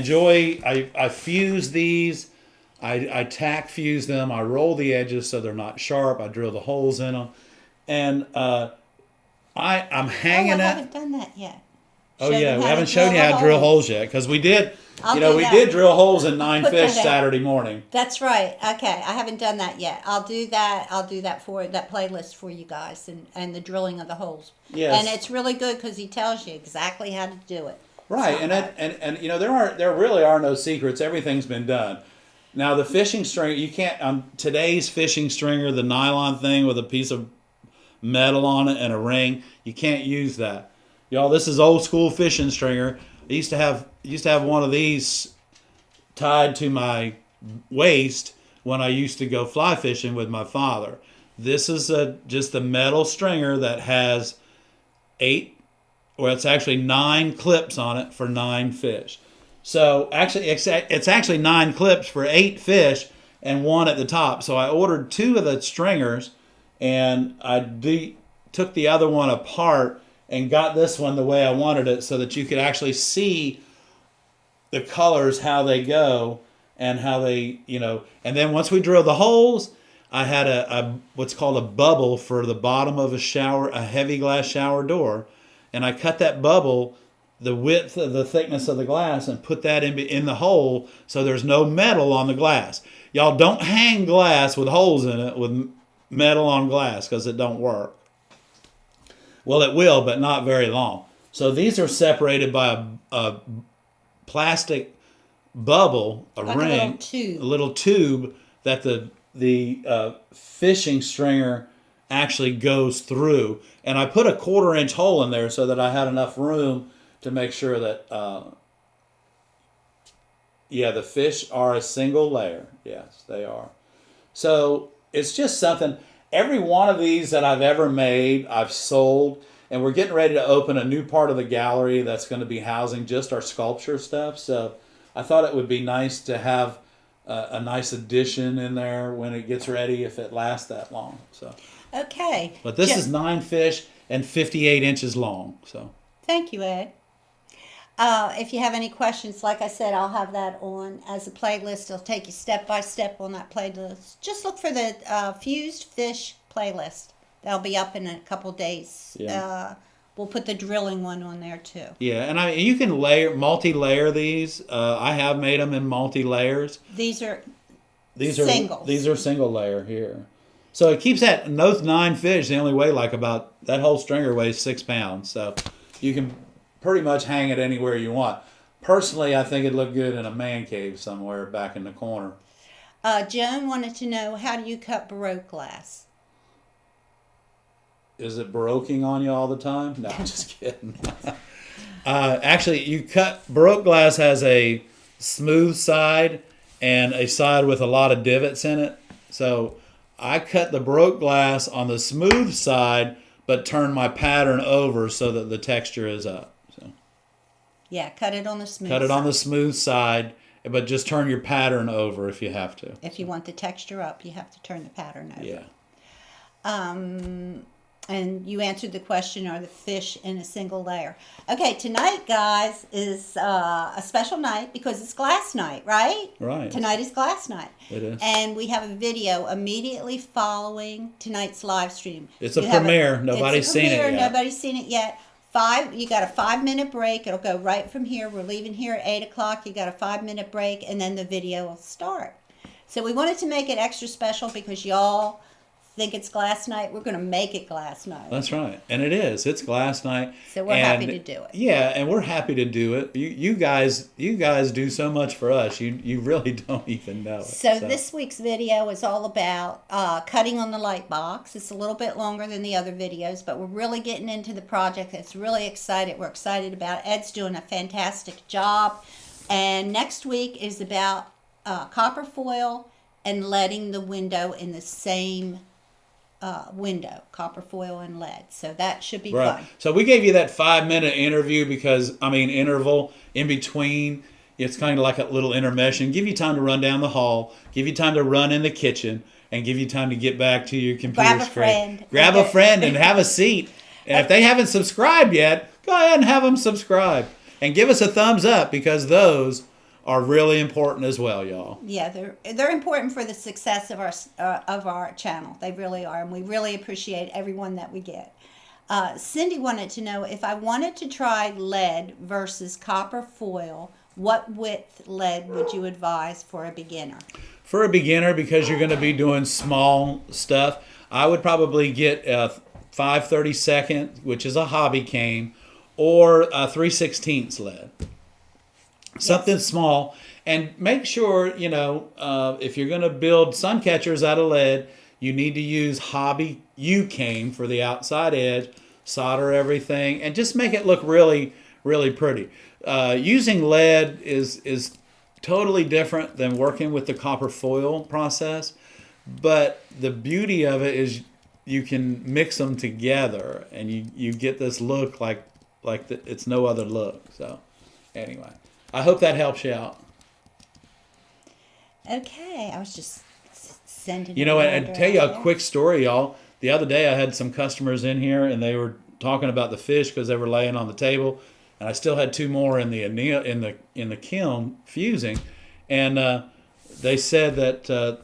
S1: fuse these. I tack fuse them. I roll the edges so they're not sharp. I drill the holes in them, and I'm hanging
S2: I
S1: it.
S2: haven't done that yet.
S1: Oh
S2: Show
S1: yeah,
S2: them
S1: we
S2: how
S1: haven't
S2: to
S1: shown you how to drill holes yet because we did.
S2: I'll
S1: You know,
S2: do
S1: we
S2: that.
S1: did drill holes in 9
S2: Put
S1: fish
S2: that out.
S1: Saturday morning.
S2: That's right. Okay, I haven't done that yet. I'll do that. I'll do that for that playlist for you guys, and the drilling of the holes.
S1: Yes.
S2: And it's really good because he tells you exactly how to do it.
S1: Right, and you know there really are no secrets. Everything's been done. Now the fishing string, you can't on today's fishing stringer, the nylon thing with a piece of metal on it and a ring. You can't use that, y'all. This is old school fishing stringer. I used to have one of these tied to my waist when I used to go fly fishing with my father. This is just a metal stringer that has 9 clips on it for 9 fish. So actually, it's actually 9 clips for 8 fish and 1 at the top. So I ordered 2 of the stringers, and I took the other one apart and got this one the way I wanted it, so that you could actually see the colors, how they go, and how they, And then once we drilled the holes, I had a what's called a bubble for the bottom of a heavy glass shower door, and I cut that bubble the width of the thickness of the glass and put that in the hole so there's no metal on the glass. Y'all don't hang glass with holes in it with metal on glass because it don't work. Well, it will, but not very long. So these are separated by a plastic bubble,
S2: Like
S1: ring, a little tube that the fishing stringer actually goes through. And I put a 1/4 inch hole in there so that I had enough room to make sure that, the fish are a single layer. Yes, they are. So it's just something. Every one of these that I've ever made, I've sold. And we're getting ready to open a new part of the gallery that's going to be housing just our sculpture stuff. So I thought it would be nice to have a nice addition in there when it gets ready, if it lasts that long. So.
S2: Okay.
S1: But this is 9 fish and 58 inches long. So.
S2: Thank you, Ed. If you have any questions, like I said, I'll have that on as a playlist. It'll take you step by step on that playlist. Just look for the Fused Fish playlist. That'll be up in a couple days.
S1: Yeah.
S2: We'll put the drilling one on there too.
S1: Yeah, and you can multi-layer these. I have made them in multi-layers.
S2: These are
S1: singles. These are single layer here. So it keeps those 9 fish, they only weigh that whole stringer weighs 6 pounds. So you can pretty much hang it anywhere you want. Personally, I think it'd look good in a man cave somewhere back in the corner.
S2: Joan wanted to know, how do you cut Baroque glass?
S1: Is it baroquing on you all the time? No, I'm just kidding. Actually, Baroque glass has a smooth side and a side with a lot of divots in it. So I cut the Baroque glass on the smooth side, but turn my pattern over so that the texture is up. So.
S2: Yeah, cut it on the smooth side.
S1: Cut it on the smooth side, but just turn your pattern over if you have to.
S2: If you want the texture up, you have to turn the pattern over.
S1: Yeah.
S2: And you answered the question, are the fish in a single layer? Okay, tonight, guys, is a special night because it's glass night, right?
S1: Right.
S2: Tonight is glass night.
S1: It is.
S2: And we have a video immediately following tonight's live stream.
S1: It's a premiere. Nobody's seen it yet.
S2: Nobody's seen it yet. You got a 5-minute break. It'll go right from here. We're leaving here at 8 o'clock. You got a 5-minute break, and then the video will start. So we wanted to make it extra special because y'all think it's glass night, we're going to make it glass night.
S1: That's right. And it is. It's glass night.
S2: So we're happy to do it.
S1: Yeah, and we're happy to do it. You guys do so much for us. You really don't even know it.
S2: So this week's video is all about cutting on the light box. It's a little bit longer than the other videos, but we're really getting into the project. It's really excited. We're excited about it. Ed's doing a fantastic job. And next week is about copper foil and leading the window in the same window, copper foil and lead. So that should be fun.
S1: So we gave you that 5-minute interview interval in between. It's kind of like a little intermission. Give you time to run down the hall, give you time to run in the kitchen, and give you time to get back to your computer screen. Grab a friend and have a seat. And if they haven't subscribed yet, go ahead and have them subscribe. And give us a thumbs up, because those are really important as well, y'all.
S2: Yeah, they're important for the success of our channel. They really are, and we really appreciate everyone that we get. Cindy wanted to know, if I wanted to try lead versus copper foil, what width lead would you advise for a beginner?
S1: For a beginner, because you're going to be doing small stuff, I would probably get a 5/32, which is a hobby cane, or a 3/16 lead. Something small. And make sure, if you're going to build sun catchers out of lead, you need to use hobby U-cane for the outside edge, solder everything, and just make it look really, really pretty. Using lead is totally different than working with the copper foil process, but the beauty of it is you can mix them together, and you get this look like it's no other look. So anyway, I hope that helps you out.
S2: Okay, I was just sending.
S1: And tell you a quick story, y'all. The other day, I had some customers in here, and they were talking about the fish because they were laying on the table, and I still had 2 more in the kiln fusing, and they said that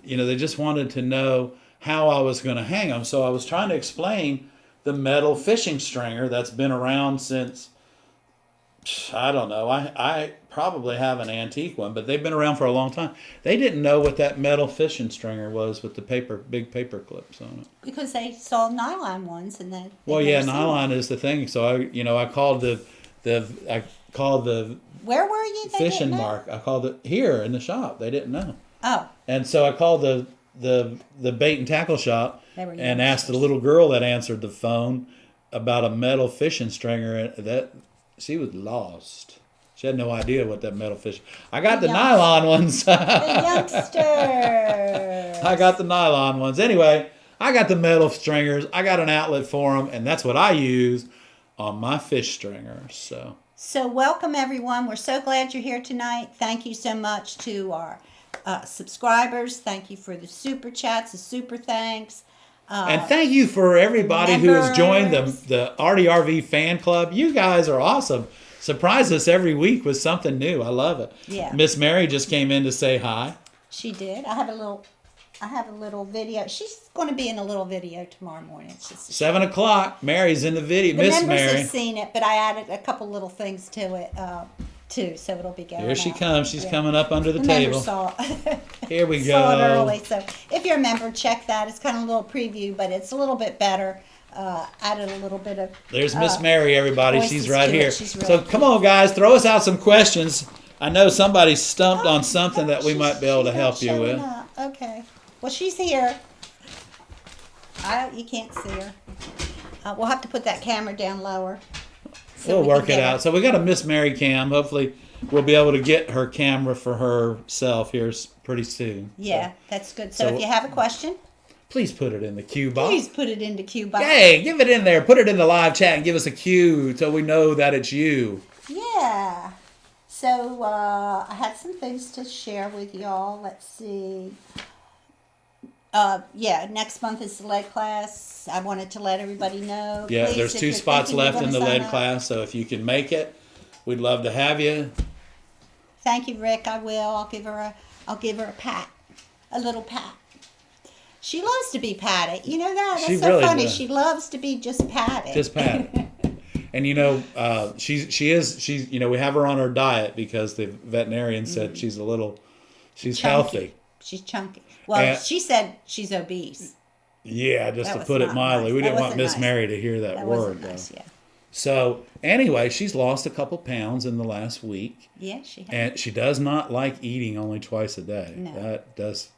S1: they just wanted to know how I was going to hang them. So I was trying to explain the metal fishing stringer that's been around since, I don't know, I probably have an antique one, but they've been around for a long time. They didn't know what that metal fishing stringer was with the big paper clips on it.
S2: Because they saw nylon ones, and then.
S1: Well, yeah, nylon is the thing. So I called the
S2: Where were you?
S1: Fishing mark. I called it here in the shop. They didn't know.
S2: Oh.
S1: And so I called the bait and tackle shop and asked the little girl that answered the phone about a metal fishing stringer. That she was lost. She had no idea what that metal fish. I got the nylon ones.
S2: The youngsters.
S1: I got the nylon ones. Anyway, I got the metal stringers. I got an outlet for them, and that's what I use on my fish stringers. So
S2: welcome, everyone. We're so glad you're here tonight. Thank you so much to our subscribers. Thank you for the super chats, the super thanks.
S1: And thank you for everybody who has joined the ARTyRV fan club. You guys are awesome. Surprise us every week with something new. I love it.
S2: Yeah.
S1: Miss Mary just came in to say hi.
S2: She did. I have a little video. She's going to be in a little video tomorrow morning. It's just
S1: 7 o'clock. Mary's in the video. Miss Mary.
S2: The members have seen it, but I added a couple little things to it too, so it'll be going.
S1: Here she comes. She's coming up under the table.
S2: Saw
S1: Here we go.
S2: Saw it early, so if you're a member, check that. It's kind of a little preview, but it's a little bit better. Added a little bit of.
S1: There's Miss Mary, everybody. She's right here.
S2: She's really
S1: so come on, guys, throw us out some questions. I know somebody's stumped on something that we might be able to help you with.
S2: Okay. Well, she's here. You can't see her. We'll have to put that camera down lower.
S1: So we'll work it out. So we got a Miss Mary cam. Hopefully, we'll be able to get her camera for herself here pretty soon.
S2: Yeah, that's good. So if you have a question,
S1: please put it in the Q box.
S2: Please put it in the Q box.
S1: Hey, give it in there. Put it in the live chat and give us a Q so we know that it's you.
S2: Yeah. So I had some things to share with y'all. Let's see. Next month is the lead class. I wanted to let everybody know.
S1: Yeah,
S2: Please,
S1: there's 2 spots left in the lead class, so if you can make it, we'd love to have you.
S2: Thank you, Rick. I will. I'll give her a pat, a little pat. She loves to be patted. You know that? That's so really funny. Does. She loves to be just patted.
S1: Just patted. And she's we have her on her diet because the veterinarian said she's
S2: chunky.
S1: healthy.
S2: She's chunky. Well, she said she's obese.
S1: Yeah, just
S2: That
S1: to
S2: was
S1: put it
S2: not
S1: mildly.
S2: nice.
S1: We
S2: That
S1: didn't want
S2: wasn't
S1: Miss
S2: nice.
S1: Mary to hear that
S2: That
S1: word,
S2: wasn't
S1: though.
S2: nice, yeah.
S1: So anyway, she's lost a couple pounds in the last week,
S2: Yeah, she has.
S1: and she does not like eating only twice a day.
S2: No.
S1: Just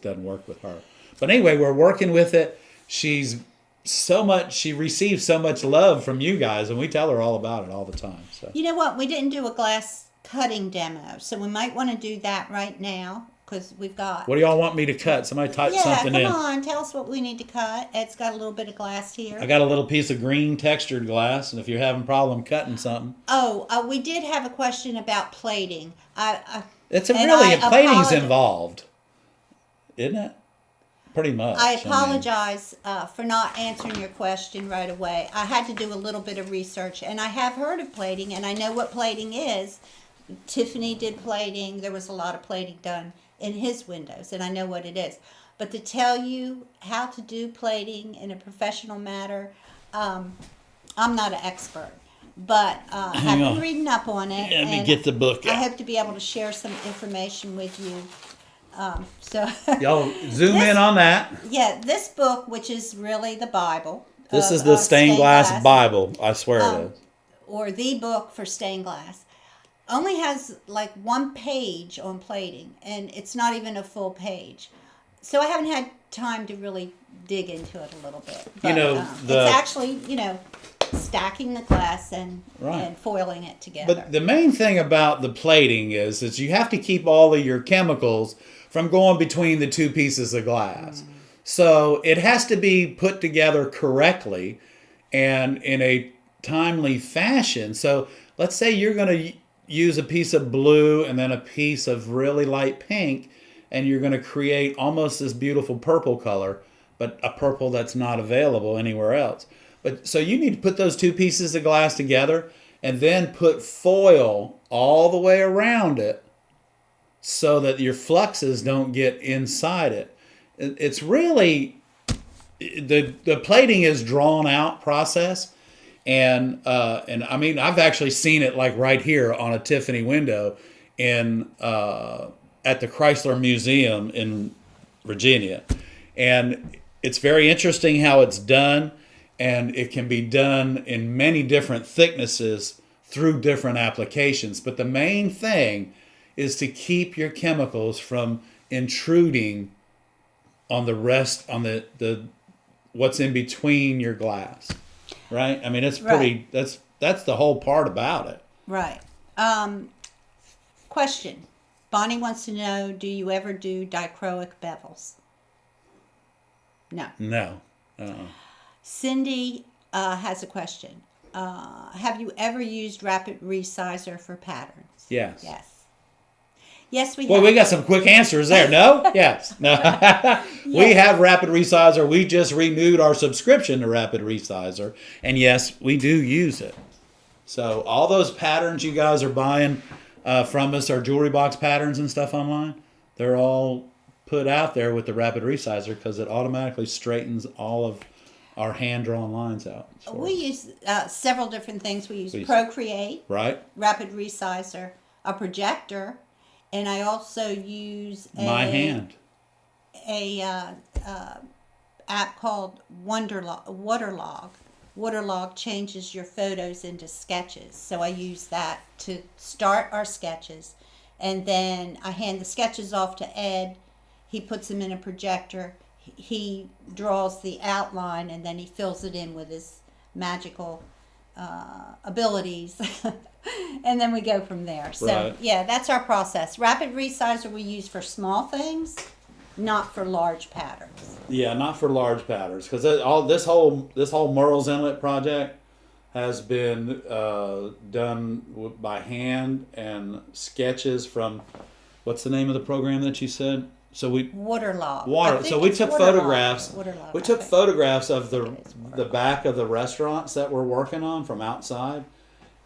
S1: doesn't work with her. But anyway, we're working with it. She receives so much love from you guys, and we tell her all about it all the time. So
S2: You know what? We didn't do a glass cutting demo, so we might want to do that right now because we've got.
S1: what do y'all want me to cut? Somebody type
S2: Yeah,
S1: something
S2: come
S1: in.
S2: on, tell us what we need to cut. It's got a little bit of glass here.
S1: I got a little piece of green textured glass, and if you're having a problem cutting something,
S2: We did have a question about plating.
S1: it's
S2: And
S1: plating's
S2: apologize-
S1: involved, isn't it? Pretty much.
S2: I
S1: mean,
S2: apologize for not answering your question right away. I had to do a little bit of research, and I have heard of plating, and I know what plating is. Tiffany did plating. There was a lot of plating done in his windows, and I know what it is. But to tell you how to do plating in a professional manner, I'm not an expert. But I have
S1: Hang
S2: been
S1: on.
S2: reading up on it.
S1: Let me
S2: and
S1: get the book
S2: I
S1: out.
S2: hope to be able to share some information with you. So
S1: Y'all zoom in on that.
S2: yeah, this book, which is really the Bible.
S1: This
S2: of-
S1: is the
S2: of
S1: stained glass Bible. I swear it is.
S2: or the book for stained glass, only has like one page on plating, and it's not even a full page. So I haven't had time to really dig into it a little bit. But, it's actually, stacking the glass and foiling it together.
S1: But the main thing about the plating is that you have to keep all of your chemicals from going between the two pieces of glass. So it has to be put together correctly and in a timely fashion. So let's say you're going to use a piece of blue and then a piece of really light pink, and you're going to create almost this beautiful purple color, but a purple that's not available anywhere else. But so you need to put those two pieces of glass together and then put foil all the way around it so that your fluxes don't get inside it. It's really the plating is drawn out process, and I mean I've actually seen it like right here on a Tiffany window in at the Chrysler Museum in Virginia, and it's very interesting how it's done, and it can be done in many different thicknesses through different applications. But the main thing is to keep your chemicals from intruding on the rest, on the what's in between your glass, right? I mean, it's pretty.
S2: Right.
S1: That's the whole part about it.
S2: Right. Question. Bonnie wants to know: do you ever do dichroic bevels? No.
S1: No.
S2: Cindy has a question. Have you ever used rapid resizer for patterns?
S1: Yes.
S2: Yes. Yes, we have.
S1: Well, we got some quick answers there. No? Yes. No. We have Rapid Resizer. We just renewed our subscription to Rapid Resizer. And yes, we do use it. So all those patterns you guys are buying from us, our jewelry box patterns and stuff online, they're all put out there with the Rapid Resizer because it automatically straightens all of our hand-drawn lines out.
S2: We use several different things. We use
S1: Please.
S2: Procreate,
S1: Right?
S2: Rapid Resizer, a projector, and I also use
S1: My hand.
S2: a app called Waterlog. Waterlog changes your photos into sketches. So I use that to start our sketches, and then I hand the sketches off to Ed. He puts them in a projector. He draws the outline, and then he fills it in with his magical abilities. And then we go from there. So,
S1: Right.
S2: yeah, that's our process. Rapid Resizer we use for small things, not for large patterns.
S1: Yeah, not for large patterns, because all this whole Merle's Inlet project has been done by hand and sketches from, what's the name of the program that you said? So we
S2: Waterlog.
S1: water. So we took photographs.
S2: Waterlog,
S1: We
S2: I
S1: took
S2: think.
S1: photographs of the
S2: Waterlog.
S1: back of the restaurants that we're working on from outside.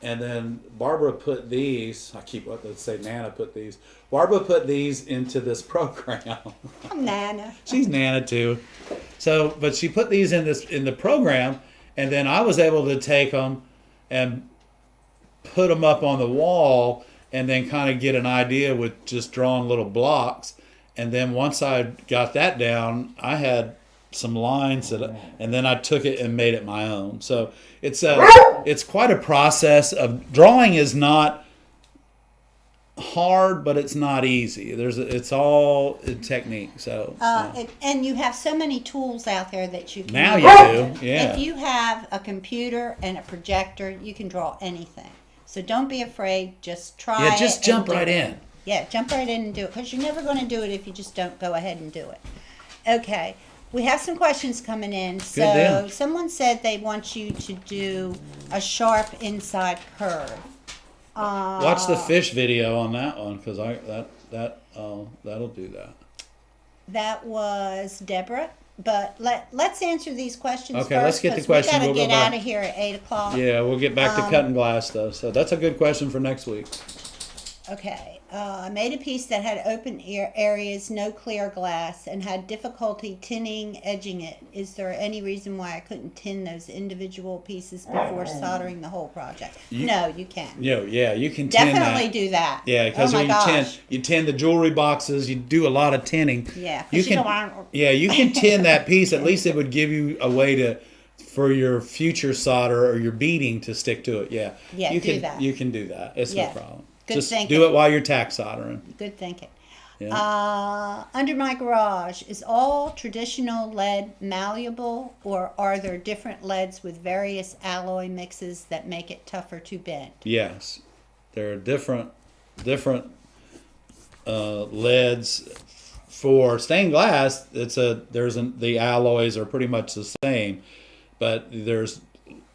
S1: And then Barbara put these, let's say Nana put these. Barbara put these into this program.
S2: I'm Nana.
S1: She's Nana too. So, but she put these in the program, and then I was able to take them and put them up on the wall, and then kind of get an idea with just drawing little blocks. And then once I got that down, I had some lines and then I took it and made it my own. So it's quite a process of drawing. Is not hard, but it's not easy. It's all a technique. So
S2: and you have so many tools out there that you can
S1: now
S2: use.
S1: you do. Yeah.
S2: If you have a computer and a projector, you can draw anything. So don't be afraid. Just try.
S1: Yeah, just jump right
S2: it.
S1: in.
S2: Yeah, jump right in and do it, because you're never going to do it if you just don't go ahead and do it. Okay, we have some questions coming in. So
S1: deal.
S2: someone said they want you to do a sharp inside curve.
S1: Watch the fish video on that one, because that'll do that.
S2: That was Deborah. But let's answer these questions
S1: Okay,
S2: first.
S1: let's get the questions.
S2: We got to
S1: We'll
S2: get
S1: go back.
S2: out of here at 8 o'clock.
S1: Yeah, we'll get back to cutting glass though. So that's a good question for next week.
S2: Okay. I made a piece that had open areas, no clear glass, and had difficulty tinning, edging it. Is there any reason why I couldn't tin those individual pieces before soldering the whole project? No, you can.
S1: Yeah, you can tin
S2: Definitely
S1: that.
S2: do that.
S1: Yeah, because
S2: oh my
S1: when
S2: gosh.
S1: you tin the jewelry boxes, you do a lot of tinning.
S2: Yeah,
S1: you
S2: you
S1: can. You can tin that piece. At least it would give you a way for your future solder or your beading to stick to it. Yeah.
S2: Yeah,
S1: you
S2: do
S1: can.
S2: that.
S1: You can do that. It's no problem.
S2: Good
S1: Just
S2: thinking.
S1: do it while you're tack soldering.
S2: Good thinking.
S1: Yeah.
S2: Under my garage, is all traditional lead malleable, or are there different leads with various alloy mixes that make it tougher to bend?
S1: Yes, there are different leads for stained glass. The alloys are pretty much the same, but there's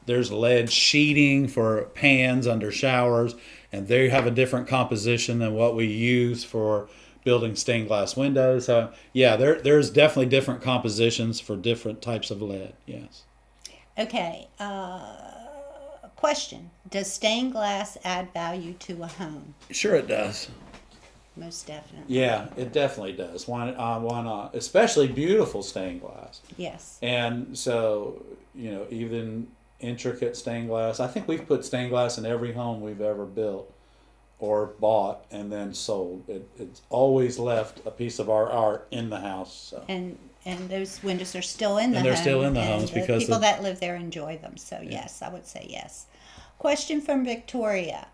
S1: lead sheeting for pans under showers, and they have a different composition than what we use for building stained glass windows. So yeah, there's definitely different compositions for different types of lead. Yes.
S2: Okay. Question: does stained glass add value to a home?
S1: Sure, it does.
S2: Most definitely.
S1: Yeah, it definitely does. Why not? Especially beautiful stained glass.
S2: Yes.
S1: And so, even intricate stained glass. I think we've put stained glass in every home we've ever built or bought and then sold. It's always left a piece of our art in the house. So.
S2: And those windows are still in the home.
S1: And they're still in the
S2: and
S1: homes
S2: the
S1: because
S2: people that live there enjoy them. So yes, I would say yes. Question from Victoria.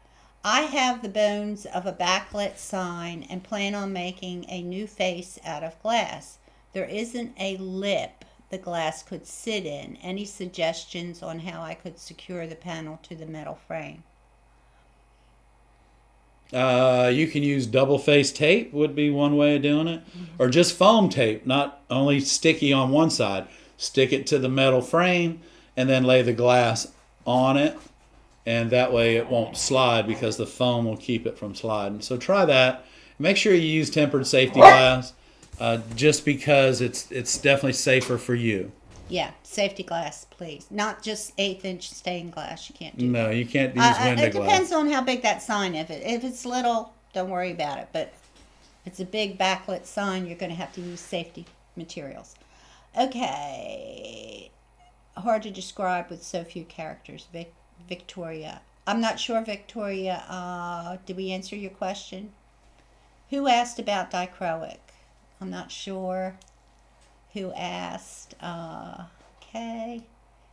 S2: I have the bones of a backlit sign and plan on making a new face out of glass. There isn't a lip the glass could sit in. Any suggestions on how I could secure the panel to the metal frame?
S1: You can use double face tape would be one way of doing it, or just foam tape, not only sticky on one side. Stick it to the metal frame and then lay the glass on it, and that way it won't slide because the foam will keep it from sliding. So try that. Make sure you use tempered safety glass, just because it's definitely safer for you.
S2: Yeah, safety glass, please. Not just 1/8-inch stained glass. You can't do that.
S1: No, you can't use window
S2: It
S1: glass.
S2: depends on how big that sign is. If it's little, don't worry about it. But if it's a big backlit sign, you're going to have to use safety materials. Okay. Hard to describe with so few characters. Victoria. I'm not sure, Victoria. Did we answer your question? Who asked about dichroic? I'm not sure who asked. Okay.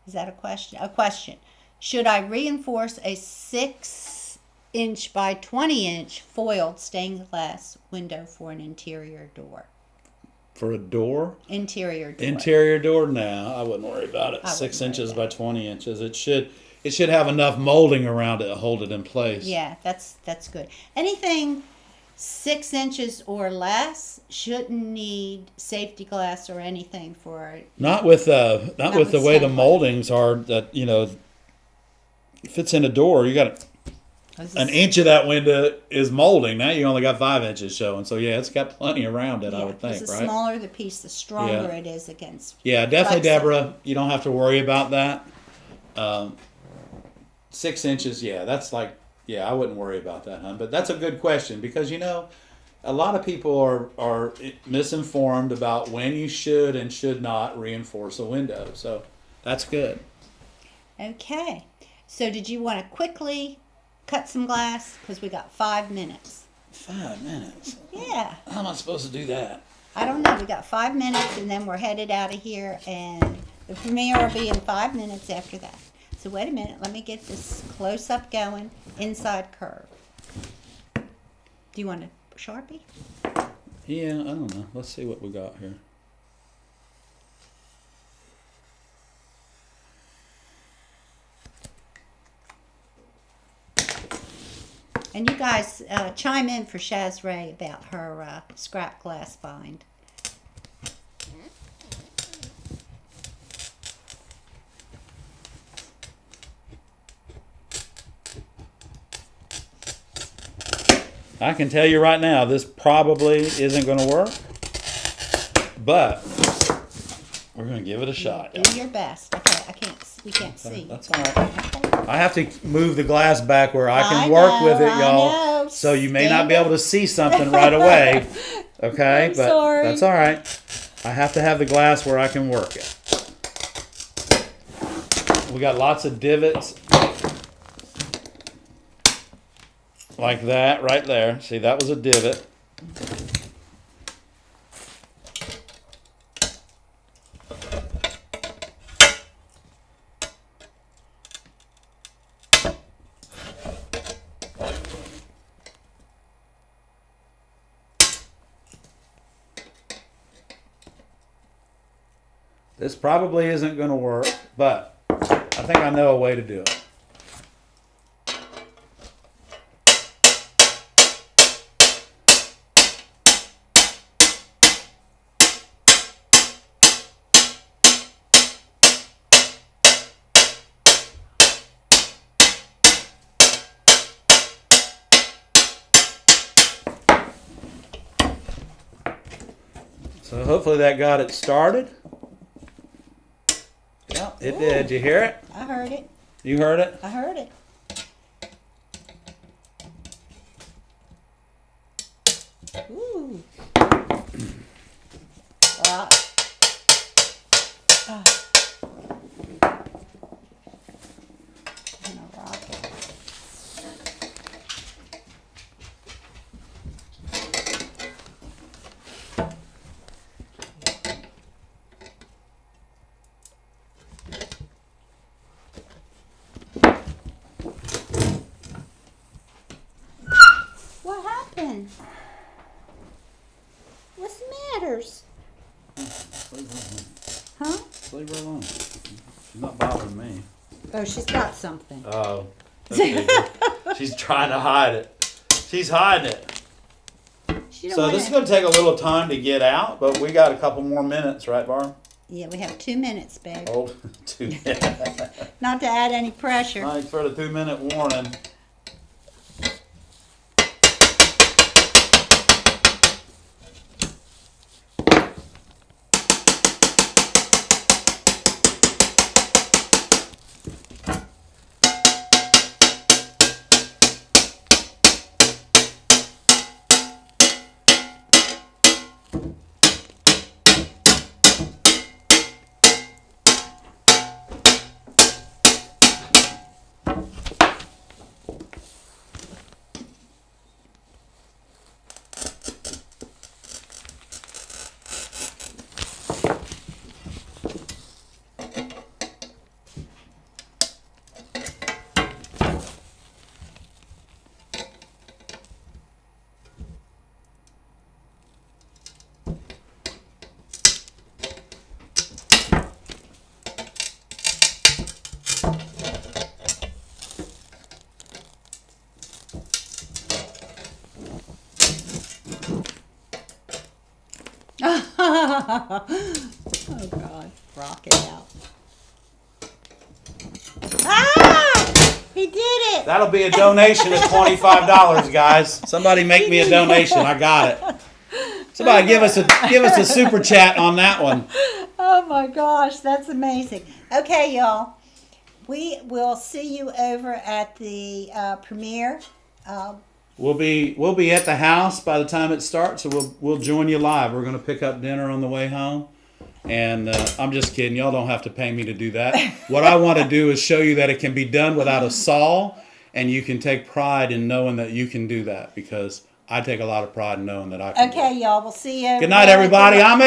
S2: Is that a question? A question. Should I reinforce a 6-inch by 20-inch foiled stained glass window for an interior door?
S1: For a door?
S2: Interior door.
S1: Interior door? No, I wouldn't worry about it. 6 inches by 20 inches. It should have enough molding around it to hold it in place.
S2: Yeah, that's good. Anything 6 inches or less shouldn't need safety glass or anything for it.
S1: Not with the way the
S2: stained
S1: moldings are. That if it's in a door, you got an inch of that window is molding. Now you only got 5 inches showing. So yeah, it's got plenty around it. I would think,
S2: the
S1: right?
S2: smaller the piece, the stronger it is against.
S1: Yeah, definitely,
S2: flexing.
S1: Deborah. You don't have to worry about that. 6 inches, that's like, I wouldn't worry about that, hon. But that's a good question because, a lot of people are misinformed about when you should and should not reinforce a window. So that's good.
S2: Okay. So did you want to quickly cut some glass? Because we got 5 minutes.
S1: 5 minutes?
S2: Yeah.
S1: How am I supposed to do that?
S2: I don't know. We got 5 minutes, and then we're headed out of here, and the premiere will be in 5 minutes after that. So wait a minute. Let me get this close-up going. Inside curve. Do you want a Sharpie?
S1: Yeah, I don't know. Let's see what we got here.
S2: And you guys chime in for Shaz Ray about her scrap glass find.
S1: I can tell you right now, this probably isn't going to work, but we're going to give it a shot.
S2: Do your best. Okay, we can't see.
S1: That's all right. I have to move the glass back where I can work with it, y'all. So you may not be able to see something right away. Okay,
S2: I'm sorry.
S1: That's all right. I have to have the glass where I can work it. We got lots of divots. Like that right there. See, that was a divot. This probably isn't going to work, but I think I know a way to do it. So hopefully that got it started. Yeah, it did. Did you hear it?
S2: I heard it.
S1: You heard it?
S2: I heard it. Ooh. Wow. Oh. I'm gonna rock it. What happened? What's the matters? Huh?
S1: Leave her alone. She's not bothering me.
S2: Oh, she's got something.
S1: Oh. Okay. She's trying to hide it. She's hiding it. So this is going to take a little time to get out, but we got a couple more minutes, right, Barb?
S2: Yeah, we have 2 minutes, babe.
S1: Oh, 2 minutes.
S2: Not to add any pressure.
S1: Thanks for the 2-minute warning.
S2: Oh God, rock it out. Ah! He did it!
S1: That'll be a donation of $25, guys. Somebody make me a donation. I got it. Somebody give us a super chat on that one.
S2: Oh my gosh, that's amazing. Okay, y'all. We will see you over at the premiere.
S1: We'll be at the house by the time it starts, so we'll join you live. We're going to pick up dinner on the way home. And I'm just kidding. Y'all don't have to pay me to do that. What I want to do is show you that it can be done without a saw, and you can take pride in knowing that you can do that, because I take a lot of pride in knowing that I can do it.
S2: Okay, y'all. We'll see you.
S1: Good night, everybody. I'm